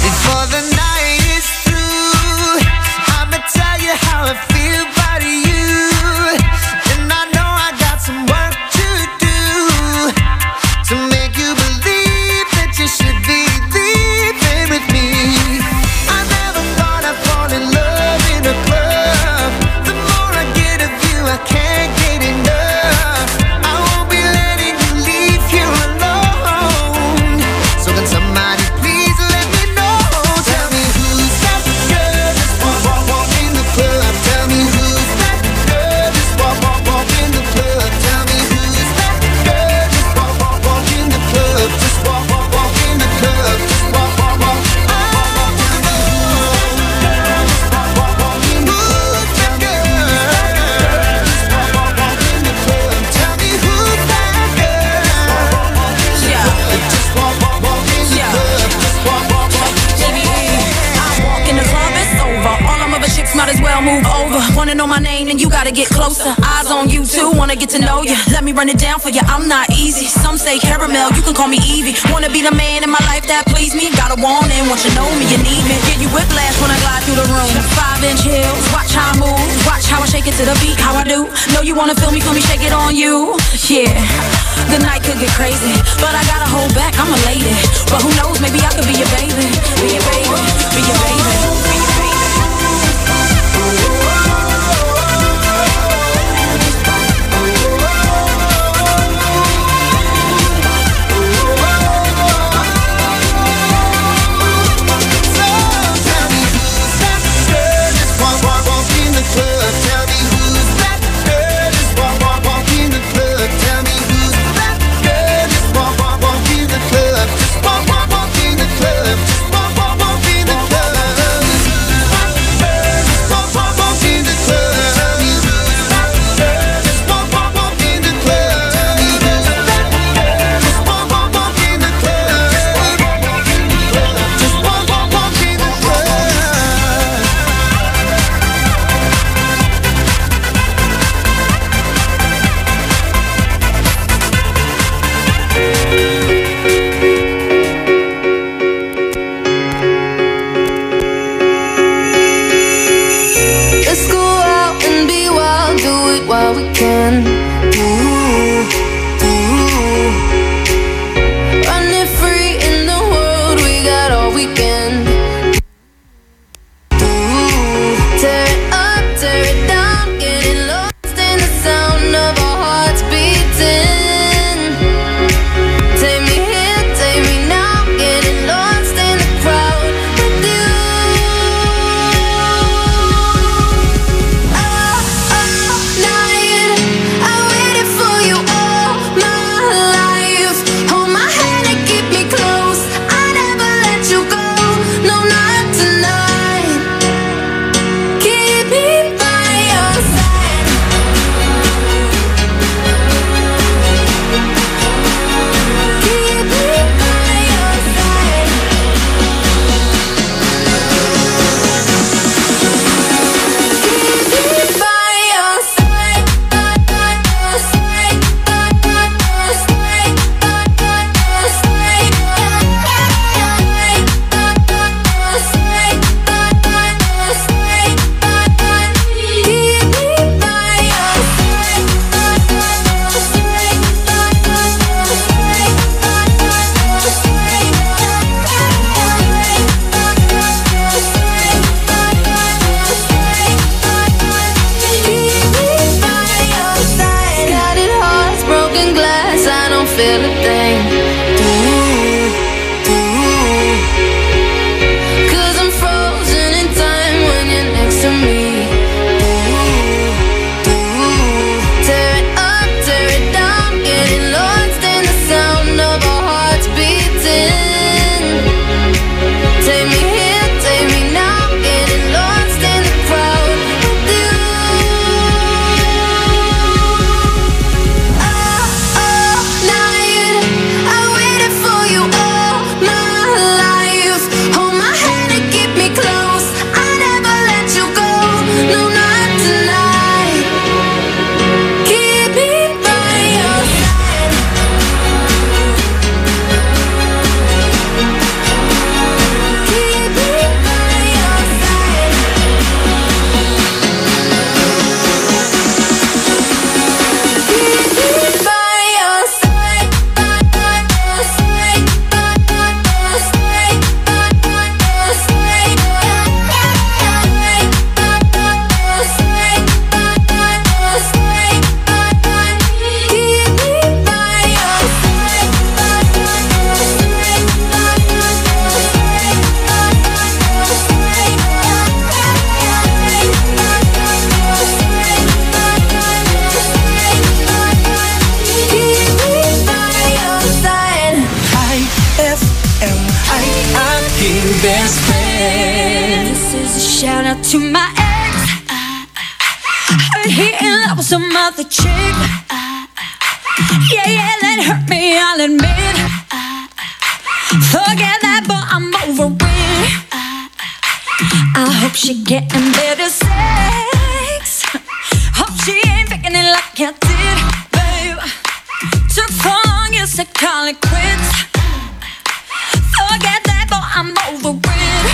Before the night is through, I'ma tell you how I feel about you. And I know I got some work to do to make you believe that you should be leaving with me. I never thought I'd fall in love in a club. The more I get of you, I can't get enough. I won't be letting you leave here alone. So can somebody please let me know? Tell me who's that girl just walk in the club. Tell me who's that girl just walk in the club. Tell me who's that girl just walk in the club. Just walk in the club. Just walk in the club. Tell me who's that girl. Just walk in the club. Just walk I walk in the club, it's over. All them other chicks might as well move over. Wanna know my name, then you gotta get closer. Eyes on you too, wanna get to know you. Let me run it down for you, I'm not easy. Some say caramel, you can call me Evie. Wanna be the man in my life that please me. Got a want and want you know me, you need me. Get you whiplash when I glide through the room. 5-inch heels, watch how I move. Watch how I shake it to the beat, how I do. Know you wanna feel me, shake it on you. Yeah, the night could get crazy, but I gotta hold back, I'm a lady. But who knows, maybe I could be your baby. Be your baby, be your baby, be your baby. Tell me who's that girl just walk in the club. best friend. This is a shout out to my ex. Heard he in love with some other chick. Yeah, that hurt me, I'll admit. Forget that, but I'm over it. I hope she getting better sex. Hope she ain't faking it like I did, babe. Took so long, you said call it quits. Forget that, but I'm over it.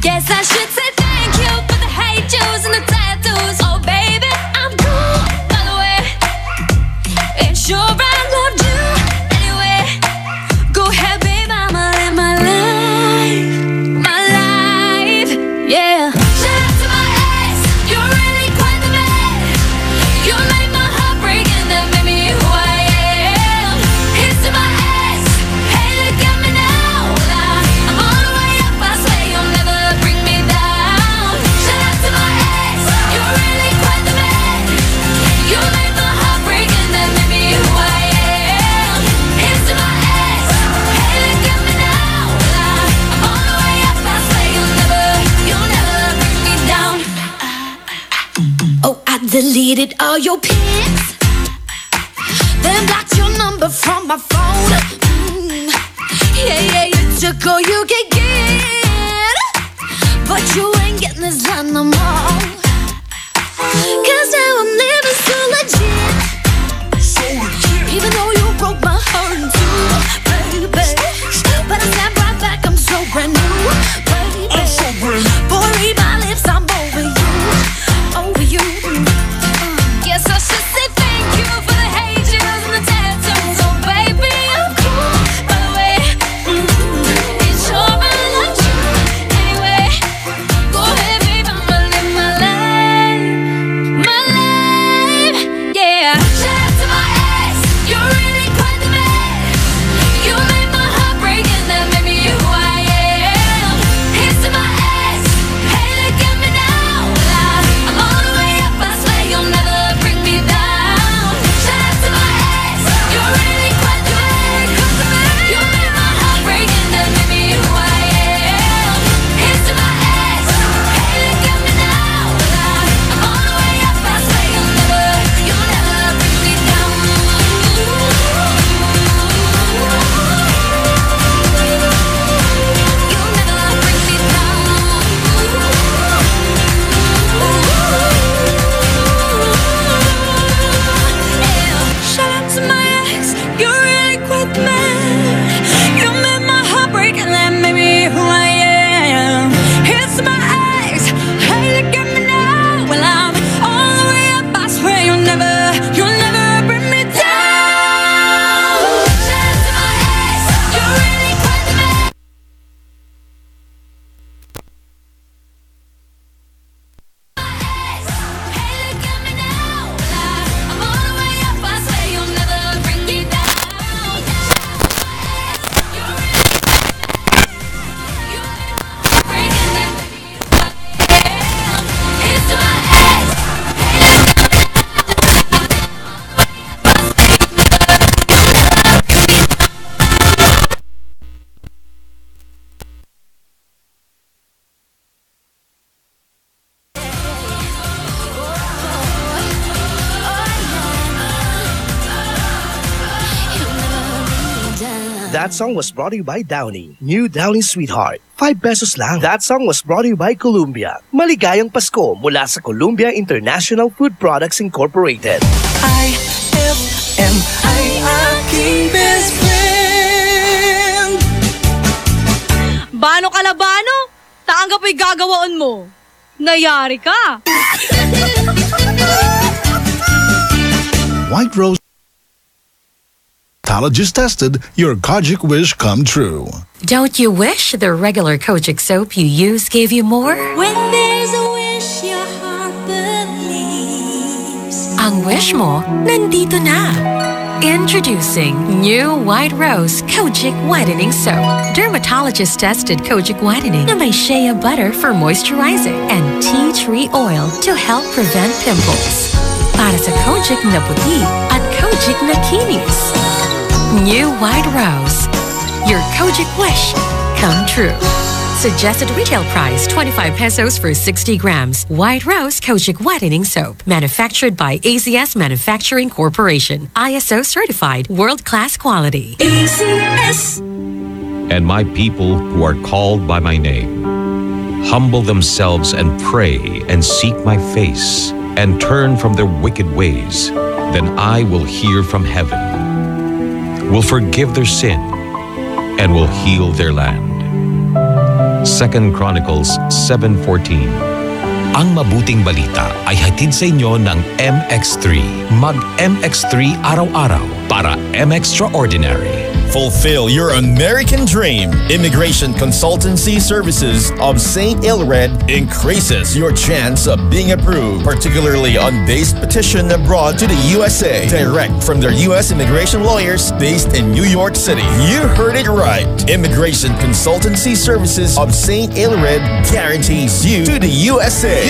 Guess I should say thank you for the hate juice and the tattoos. Oh baby, I'm cool, by the way. And sure I loved you anyway. Go ahead, babe, I'ma live my life. My life, yeah. Shout out to my ex, you're really quite the man. You made my heart break and that made me who I am. Here's to my ex, hey look at me now. I'm all the way up, I swear you'll never bring me down. Shout out to my ex, you're really quite the man. You made my heart break and that made me who I am. Here's to my ex, hey look at me now. I'm all the way up, I swear you'll never bring me down. Oh, I deleted all your pics, then blocked your number from my phone. Yeah, you took all you could get, but you ain't getting this done no more. Cause now I'm living so legit, even though you broke my heart in two, baby. But I snap right back, I'm so brand new, baby. Boy, read my lips, I'm over you, over you. Guess I should say thank you for the hate juice and the tattoos. Oh baby, I'm cool, by the way. It's sure I loved you anyway. Go ahead, babe, I'ma live my life. My life, yeah. Shout out to my ex, you're really quite the man. You made my heart break and that made me who I am. Here's to my ex, hey look at me now. I'm all the way up, I swear you'll never bring me down. Shout out to my ex, you're really quite the man. You made my heart break and that made me who I am. Here's to my ex, hey look at me now. I'm all the way up, I swear you'll never bring me down. Shout out to my ex, you're really quite the man. You made my heart break and that made me who I am. Here's to my ex, hey look at me now. Well, I'm all the way up, I swear you'll never bring me down. Shout out to my ex, you're really quite the man. I'm all the way up, I swear you'll never bring me down. Here's to my ex. That song was brought to you by Downy. New Downy Sweetheart. 5 pesos lang. That song was brought to you by Columbia. Maligayang Pasko mula sa Columbia International Food Products Incorporated. IFM ay aking best friend. Bano kalabano? Taanggap ay gagawaan mo. Nayari ka. White Rose Dermatologist tested, your Kojic wish come true. Don't you wish the regular Kojic soap you use gave you more? When there's a wish, your heart believes. Ang wish mo, nandito na. Introducing new White Rose Kojic Whitening Soap. Dermatologist tested Kojic Whitening na may shea butter for moisturizing and tea tree oil to help prevent pimples. Para sa Kojic na puti at Kojic na kinis. New White Rose. your Kojic wish come true. Suggested retail price 25 pesos for 60 grams. White Rose Kojic Whitening Soap. Manufactured by AZS Manufacturing Corporation. ISO certified world-class quality. AZS. And my people who are called by my name humble themselves and pray and seek my face and turn from their wicked ways, then I will hear from heaven, will forgive their sin, and will heal their land. 2 Chronicles 7:14. Ang mabuting balita ay hatid sa inyo ng MX3. Mag-MX3 araw-araw para M-Extraordinary. Fulfill your American dream. Immigration Consultancy Services of St. Ilred increases your chance of being approved, particularly on base petition abroad to the USA, direct from their U.S. immigration lawyers based in New York City. You heard it right. Immigration Consultancy Services of St. Ilred guarantees you to the USA.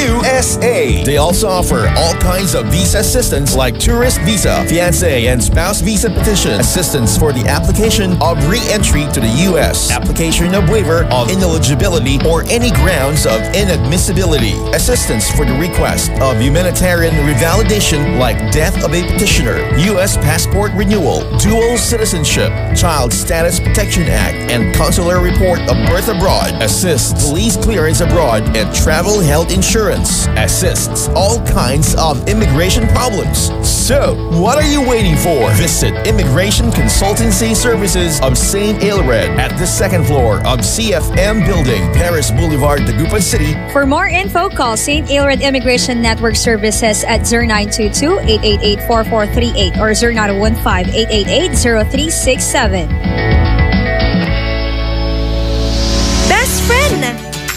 They also offer all kinds of visa assistance like tourist visa, fiancé and spouse visa petition, assistance for the application of re-entry to the U.S., application of waiver of ineligibility or any grounds of inadmissibility, assistance for the request of humanitarian revalidation like death of a petitioner, U.S. passport renewal, dual citizenship, Child Status Protection Act, and consular report of birth abroad, assists police clearance abroad, and travel health insurance, assists all kinds of immigration problems. So, what are you waiting for? Visit Immigration Consultancy Services of St. Ilred at the second floor of CFM Building, Paris Boulevard, Dagupan City. For more info, call St. Ilred Immigration Network Services at 0922-888-4438 or 0915-888-0367. Best friend!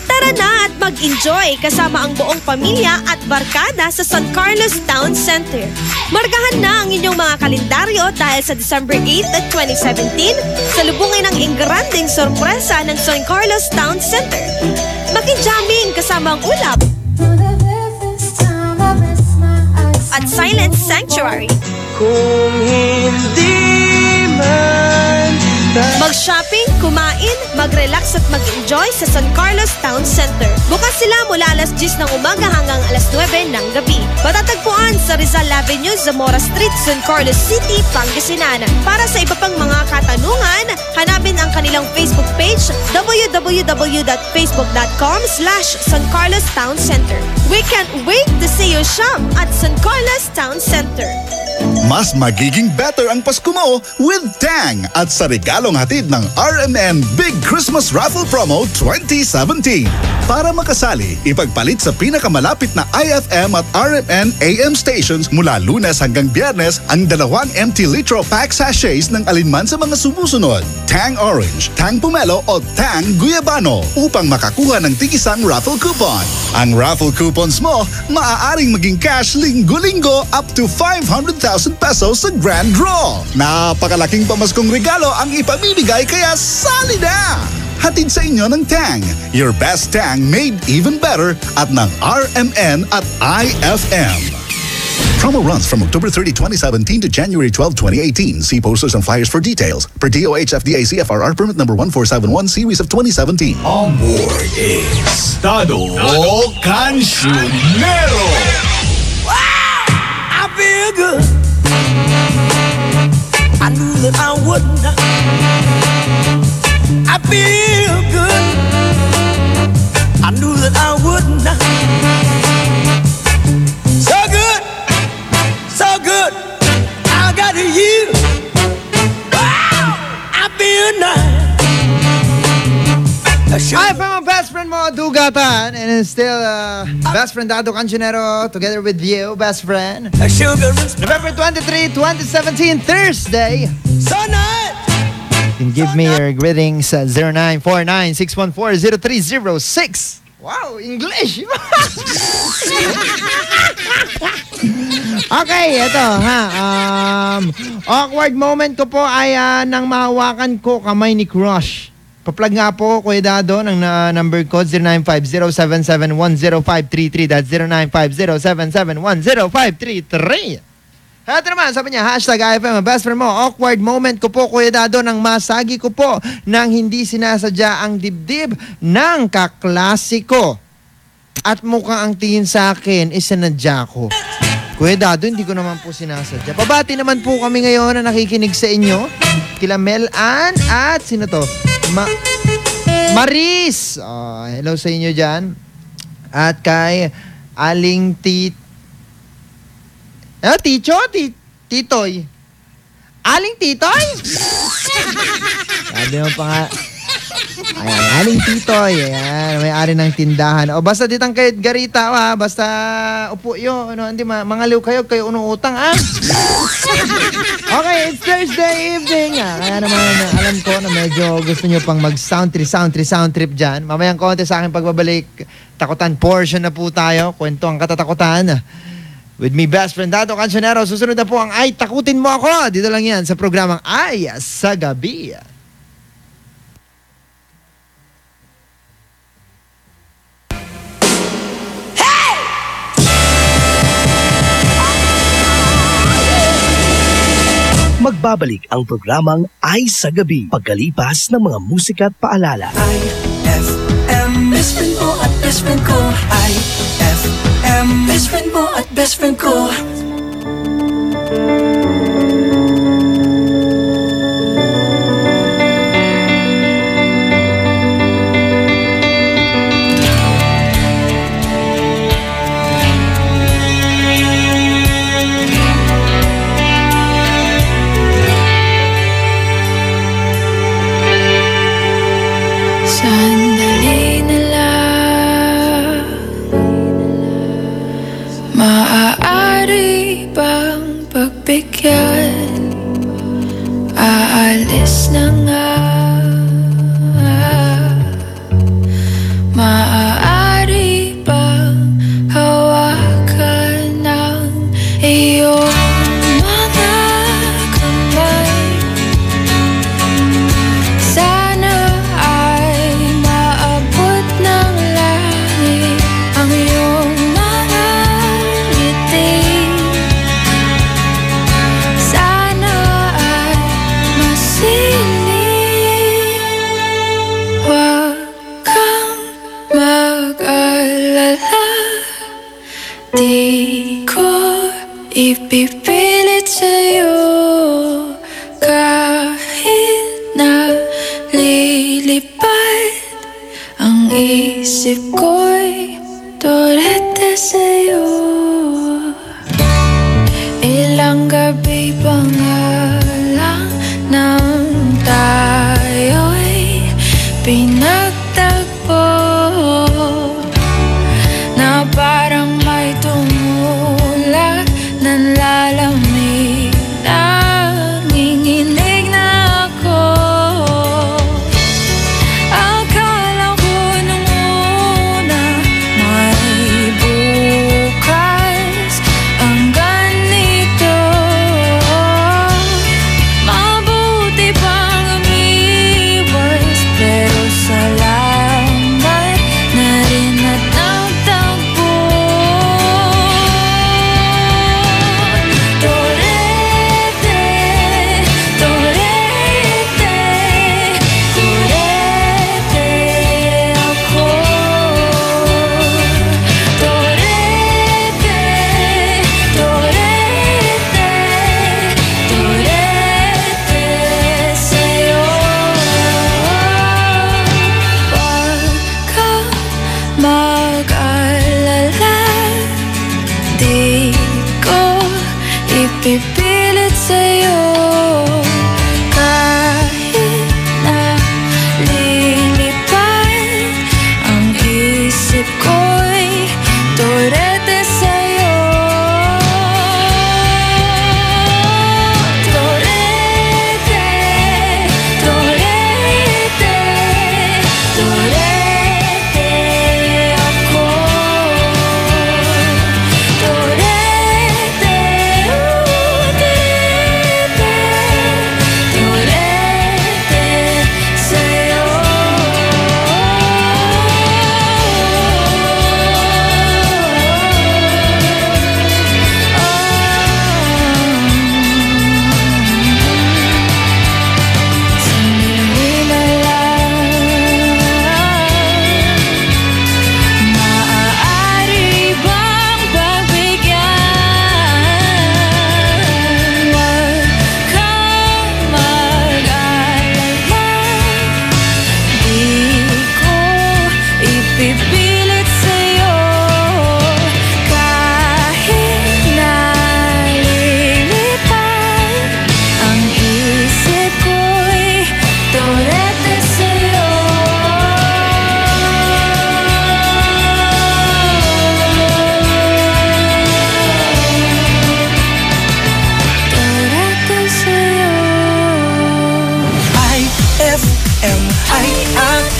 Tara na at mag-enjoy kasama ang buong pamilya at barkada sa San Carlos Town Center. Markahan na ang inyong mga kalendaryo dahil sa December 8 at 2017, salubungin ang ingranding sorpresa ng San Carlos Town Center. Makijamming kasama ang ulap at Silent Sanctuary. Kung hindi man mag-shopping, kumain, mag-relax at mag-enjoy sa San Carlos Town Center. Bukas sila mula alas 10 ng umaga hanggang alas 9 ng gabi. Matatagpuan sa Rizal Avenue, Zamora Street, San Carlos City, Pangasinan. Para sa iba pang mga katanungan, hanapin ang kanilang Facebook page www.facebook.com/San Carlos Town Center. We can't wait to see you shop at San Carlos Town Center. Mas magiging better ang Pasko mo with Tang at sa regalong hatid ng RMN Big Christmas Raffle Promo 2017. Para makasali, ipagpalit sa pinakamalapit na IFM at RMN AM stations mula Lunes hanggang Biyernes ang 2 empty litro pack sachets ng alinman sa mga sumusunod. Tang Orange, Tang Pomelo o Tang Guyabano upang makakuha ng tigisang raffle coupon. Ang raffle coupons mo, maaaring maging cash linggo-linggo up to 500,000 pesos sa grand draw. Napakalaking pamaskong regalo ang ipamimigay kaya sali na! Hatid sa inyo ng Tang, your best Tang made even better at ng RMN at IFM. Promo runs from October 30, 2017 to January 12, 2018. See posters and flyers for details. Per DOH FDA CFRR permit number 1471 series of 2017. On board is Tado Cancionero. I feel good. I knew that I wouldn't. I feel good. I knew that I wouldn't. So good, so good. I got you. Wow, I feel nice. Hi, from my best friend mo, Dugatan, and it's still best friend Tado Cancionero together with you, best friend. November 23, 2017, Thursday. So nice. You can give me your greetings at 0949-614-0306. Wow, English! Okay, ito ha. Awkward moment ko po ay nang mahawakan ko kamay ni crush. Pa-plug nga po, Kuya Dado, ng number code 0950-771-0533. That's 0950-771-0533. Ito naman, sabi niya, hashtag IFM, best friend mo, awkward moment ko po, Kuya Dado, nang masagi ko po nang hindi sinasadya ang dibdib ng kaklase ko. At mukhang ang tingin sa akin, isinadya ko. Kuya Dado, hindi ko naman po sinasadya. Babati naman po kami ngayon na nakikinig sa inyo. Kila Mel Ann at sino to? Maris! Hello sa inyo dyan. At kay Aling Titoy. Aling Titoy? Sabi mo pa nga. Ayan, Aling Titoy. Ayan, may-ari ng tindahan. O basta ditang kayo garita, ha? Basta upo yun. Ano, hindi, mangaliw kayo unutang, ha? Okay, it's Thursday evening. Kaya naman, alam ko na medyo gusto nyo pang mag-sound trip dyan. Mamayang konti sa aking pagbabalik. Takutan portion na po tayo. Kwento ang katatakutan. With me, best friend Dado Cancionero. Susunod na po ang Ay, Takutin Mo Ako. Dito lang yan sa programang Ay sa Gabi. Magbabalik ang programang Ay sa Gabi pagkalipas ng mga musika at paalala. IFM, best friend mo at best friend ko. IFM, best friend mo at best friend ko. Sandali na lang, maaari bang pagbigyan? Aalis na nga, maaari bang hawakan ng iyong mga kamay? Sana ay maabot ng langit ang iyong mga ngiti. Sana ay masinig. Huwag kang mag-alala, di ko ipipilit sa'yo kahit na lilipad ang isip ko'y turete sa'yo. Ilang gabi pa nga lang nang tayo'y pinagtagpo, na parang may tumulak ng lalamig. Nanginginig na ako. Akala ko nung una may bukas.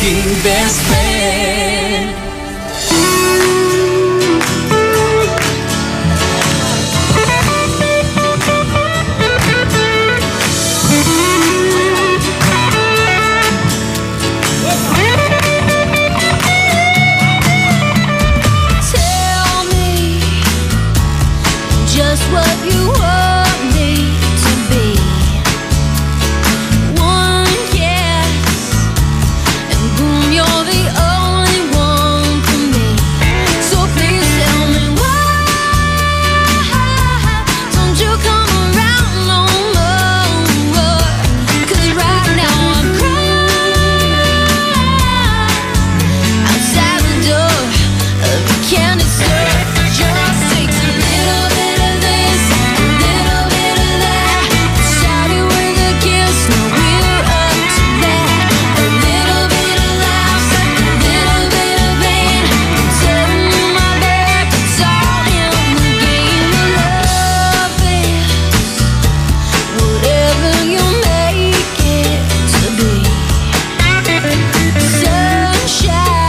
maging best friend. Tell me just what you want me to be. One kiss and boom, you're the only one for me. So please tell me why don't you come around no more? 'Cause right now I'm crying outside the door of your candy store. Just takes a little bit of this, a little bit of that. Started with a kiss, now we're up to that. A little bit of laughs, a little bit of pain. Tell me my back, it's all in the game of love is whatever you make it to be. Sunshine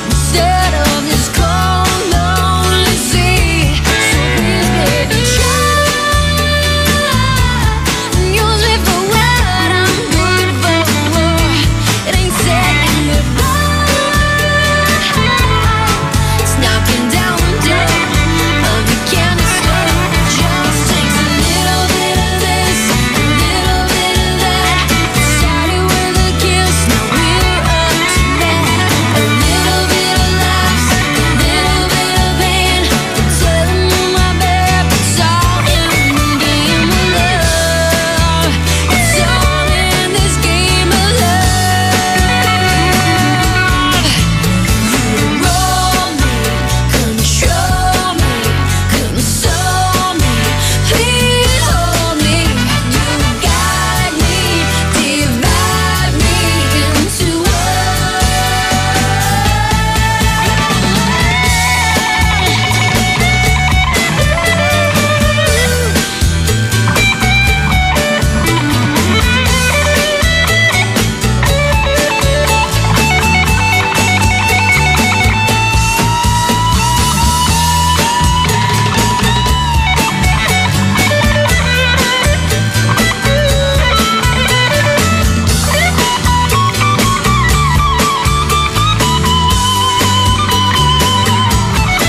instead of this cold, lonely sea. So please, baby, try and use me for what I'm good for. It ain't saying goodbye, it's knocking down the door of the candy store. Just takes a little bit of this, a little bit of that. Started with a kiss, now we're up to that. A little bit of laughs, a little bit of pain. Tell me my babe, it's all in the game of love. It's all in this game of love. You roll me, control me, console me. Please hold me, you guide me, divide me into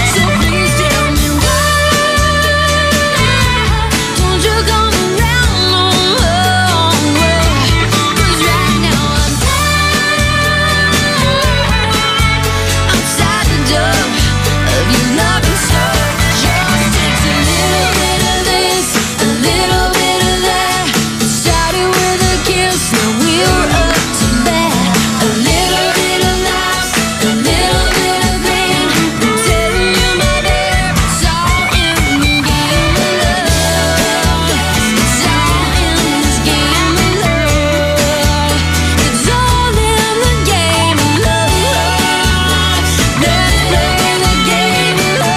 So please tell me why don't you come around no more? 'Cause right now I'm outside the door of your loving store. Just takes a little bit of this, a little bit of that. Started with a kiss, now we're up to that. A little bit of laughs, a little bit of pain. Tell you my babe, it's all in the game of love. It's all in this game of love. It's all in the game of love. Let's play the game of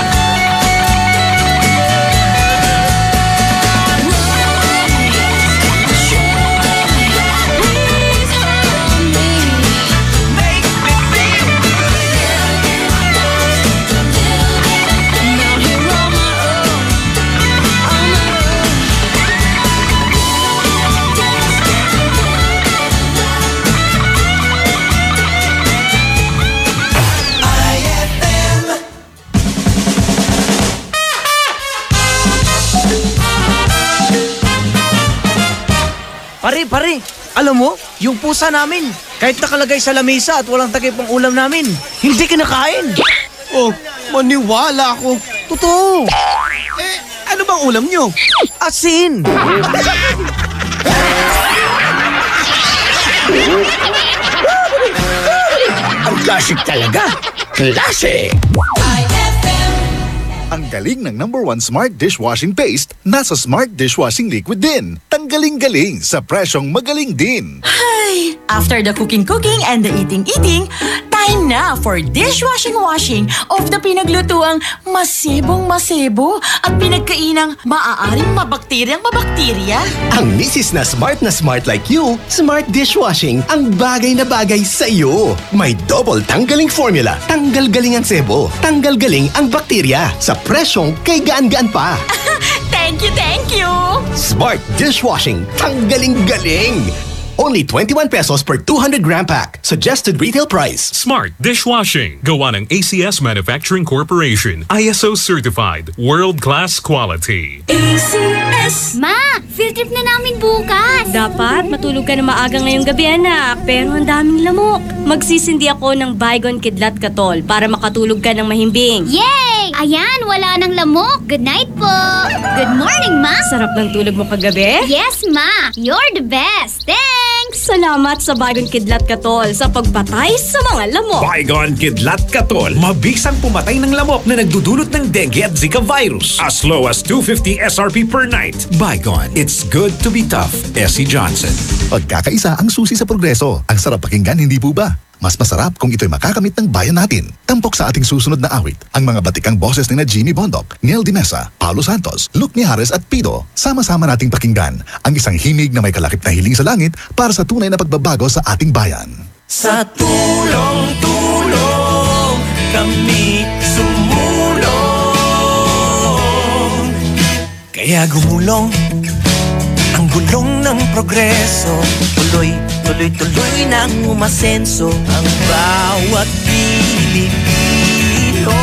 Pare, alam mo, yung pusa namin, kahit nakalagay sa lamesa at walang takip ang ulam namin, hindi kinakain. Oh, maniwala ako. Totoo. Ano bang ulam nyo? Asin. Ang classic talaga. Classic! Ang galing ng #1 Smart Dishwashing Paste nasa Smart Dishwashing Liquid din. Tanggaling-galing sa presyong magaling din. Ay, after the cooking and the eating, Time na for dishwashing washing of the pinaglutuang masebong-masebo at pinagkainang maaaring mabakterya. Ang misis na smart like you, Smart Dishwashing ang bagay na bagay sa iyo. May double tanggaling formula. Tanggal galing ang sebo. Tanggal galing ang bakterya. Sa presyong kay gaan-gaan pa. Thank you! Smart Dishwashing. Tanggaling galing. Only 21 pesos per 200 gram pack. Suggested retail price. Smart Dishwashing. Gawa ng ACS Manufacturing Corporation. ISO certified. World-class quality. ACS! Ma, field trip na namin bukas. Dapat matulog ka na maaga ngayong gabi, anak. Pero ang daming lamok. Magsisindi ako ng Baygon Kidlat Katol para makatulog ka ng mahimbing. Yay! Ayan, wala nang lamok. Good night po. Good morning, Ma. Sarap ng tulog mo kagabi? Yes, Ma. You're the best. Thanks! Salamat sa Baygon Kidlat Katol sa pagpatay sa mga lamok. Baygon Kidlat Katol. Mabisang pumatay ng lamok na nagdudulot ng dengue at Zika virus. As low as 250 SRP per night. Baygon. It's good to be tough. Essie Johnson. Pagkakaisa ang susi sa progreso. Ang sarap pakinggan, hindi po ba? Mas masarap kung ito'y makakamit ng bayan natin. Tampok sa ating susunod na awit, ang mga batikang boses ni na Jimmy Bondoc, Niel Di Mesa, Paulo Santos, Luke Mijares at Pido. Sama-sama nating pakinggan ang isang himig na may kalakip na hiling sa langit para sa tunay na pagbabago sa ating bayan. Sa tulong-tulong kami sumulong. Kaya gumulong ang gulong ng progreso. Tuloy-tuloy nang umasenso ang bawat Pilipino.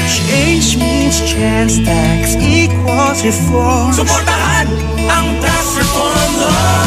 Change means chance, tax equals reform. Suportahan ang tax reform law.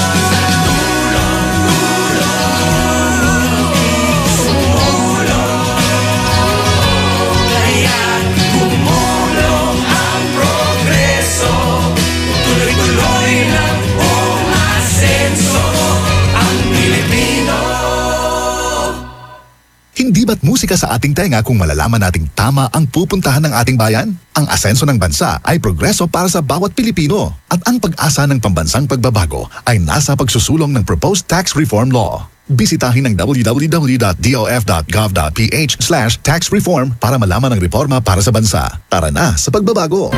Hindi ba't musika sa ating tenga kung malalaman nating tama ang pupuntahan ng ating bayan? Ang asenso ng bansa ay progreso para sa bawat Pilipino. At ang pag-asa ng pambansang pagbabago ay nasa pagsusulong ng Proposed Tax Reform Law. Bisitahin ang www.dof.gov.ph/taxreform para malaman ang reforma para sa bansa. Tara na sa pagbabago!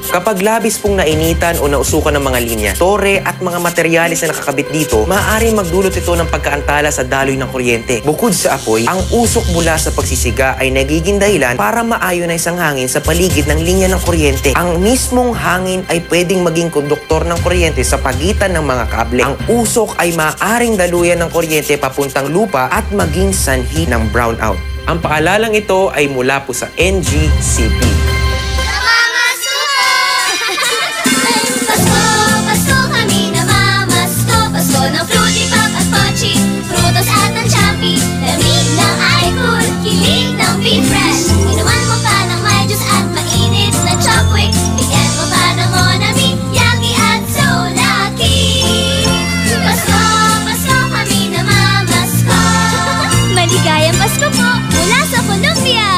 Kapag labis pong nainitan o nausukan ng mga linya, tore at mga materyales na nakakabit dito, maaaring magdulot ito ng pagkaantala sa daloy ng kuryente. Bukod sa apoy, ang usok mula sa pagsisiga ay nagiging dahilan para ma-ionize ang hangin sa paligid ng linya ng kuryente. Ang mismong hangin ay pwedeng maging konduktor ng kuryente sa pagitan ng mga kable. Ang usok ay maaaring daluyan ng kuryente papuntang lupa at maging sanhi ng brownout. Ang paalalang ito ay mula po sa NGCP. Ng Fruity Pop at Pochi, Frutos at ng Champi, lamig ng iCool, kilig ng Be Fresh. Inuman mo pa ng may juice at mainit na Chocwick. Bigyan mo pa ng Monami, Yaki at So Lucky. Pasko, Pasko kami namamasko. Maligayang Pasko po mula sa Colombia.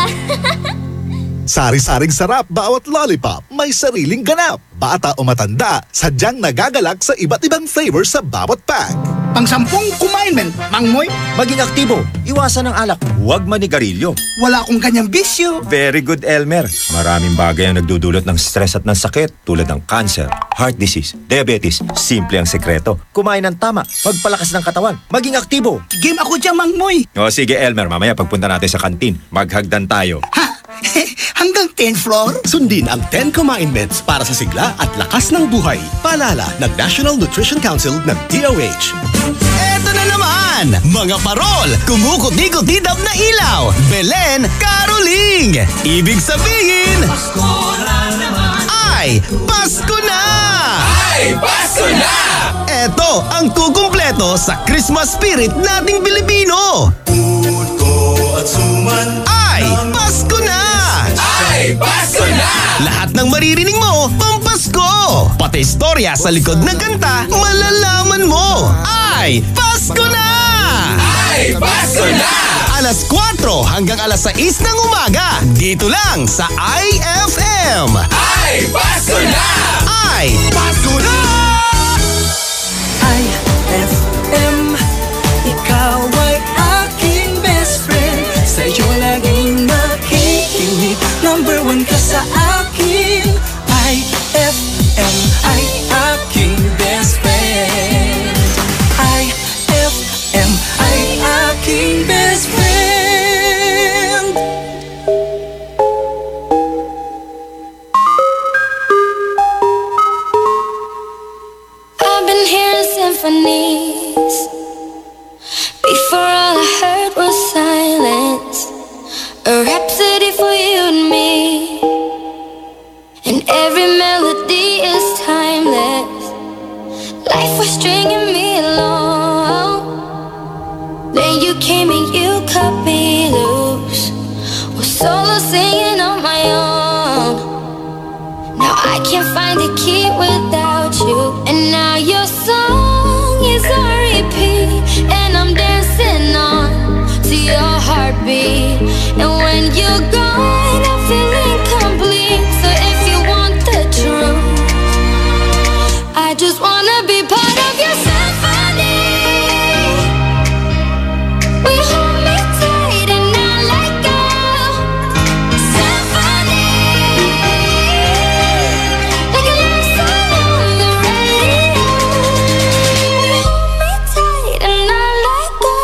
Sari-saring sarap bawat lollipop, may sariling ganap. Bata o matanda, sadyang nagagalak sa iba't ibang flavor sa bawat pack. Pang-sampung kumain, Mangmoy. Maging aktibo, iwasan ang alak, huwag manigarilyo. Wala akong ganyang bisyo. Very good, Elmer. Maraming bagay ang nagdudulot ng stress at ng sakit tulad ng cancer, heart disease, diabetes. Simple ang sekreto. Kumain ng tama, magpalakas ng katawan, maging aktibo. Game ako dyan, Mangmoy. O sige, Elmer, mamaya pagpunta natin sa kantin, maghagdan tayo. Hanggang 10th floor? Sundin ang 10 Kumain Meds para sa sigla at lakas ng buhay. Paalala ng National Nutrition Council ng DOH. Eto na naman! Mga parol! Kumukuti-kutidap na ilaw! Belen Caroling! Ibig sabihin... Pasko na naman! Ay, Pasko na! Ay, Pasko na! Eto ang kukumpleto sa Christmas spirit nating Pilipino! Puto at suman. Ay, Pasko na! Ay, Pasko na! Lahat ng maririnig mo, pampasko! Pati istorya sa likod ng kanta, malalaman mo! Ay, Pasko na! Ay, Pasko na! Alas 4 hanggang alas 6 ng umaga, dito lang sa IFM! Ay, Pasko na! Ay, Pasko na! IFM, ikaw ay aking best friend. Before all I heard was silence, a rhapsody for you and me. And every melody is timeless. Life was stringing me along. Then you came and you cut me loose. Was solo singing on my own. Now I can't find a key without you. And now your song is on repeat, and I'm dancing on to your heartbeat. And when you're gone, I feel incomplete. So if you want the truth, I just wanna be part of your symphony. We hold me tight and not let go. Symphony, like a love song on the radio. We hold me tight and not let go.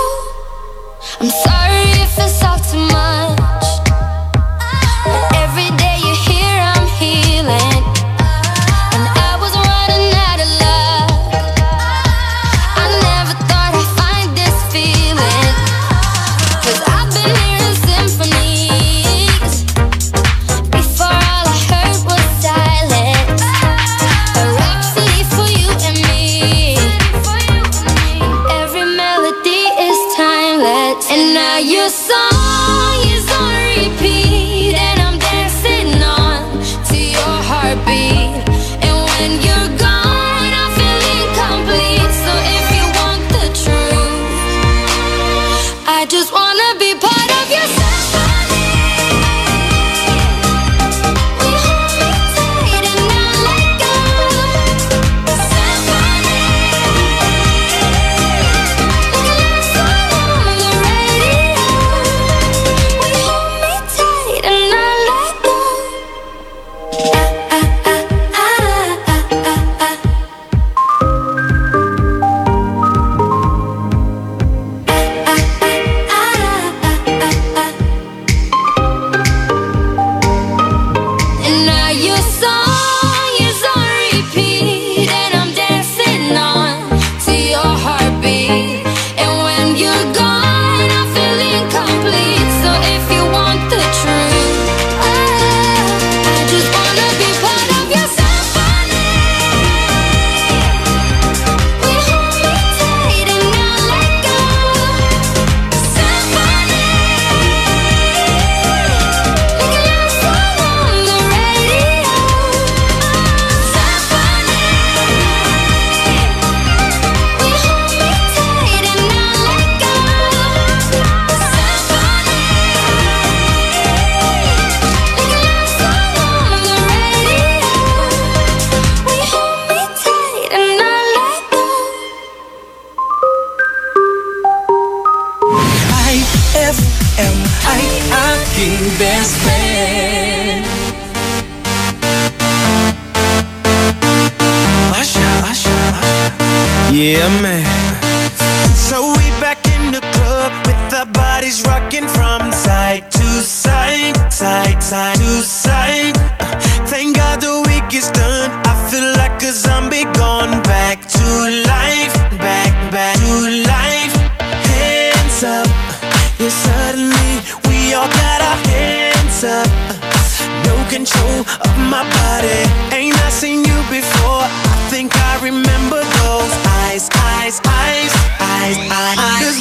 I'm sorry if it's all too much, but every day you're here I'm healing. And I was running out of luck. I never thought I'd find this feeling, 'cause I've been hearing symphonies. Before all I heard was silence, a rhapsody for you and me. Every melody is timeless, and now your song is on repeat, and I'm dancing on to your heartbeat. And when you're gone, I feel incomplete. So if you want the truth, I just wanna be part of your symphony. We hold me tight and not let go. Symphony, like a love song on the radio. We hold me tight and not let go. And now your song is on repeat, and I'm dancing on to your heartbeat. And when you're gone, I feel incomplete. So if you want the truth, I just wanna be part of your symphony. We hold me tight and not let go. Symphony, like a love song on the radio. Symphony, we hold me tight and not let go. Symphony, like a love song on the radio. We hold me tight and not let go. IFM ay aking best friend. Asha, Asha, Asha. Yeah, man. So we back in the club with our bodies rocking from side to side, side, side to side. Thank God the week is done. I feel like a zombie gone back to life, back to life. Hands up, yeah, suddenly we all got our hands up. No control of my body. Ain't I seen you before? I think I remember those eyes, eyes, eyes, eyes, eyes. 'Cause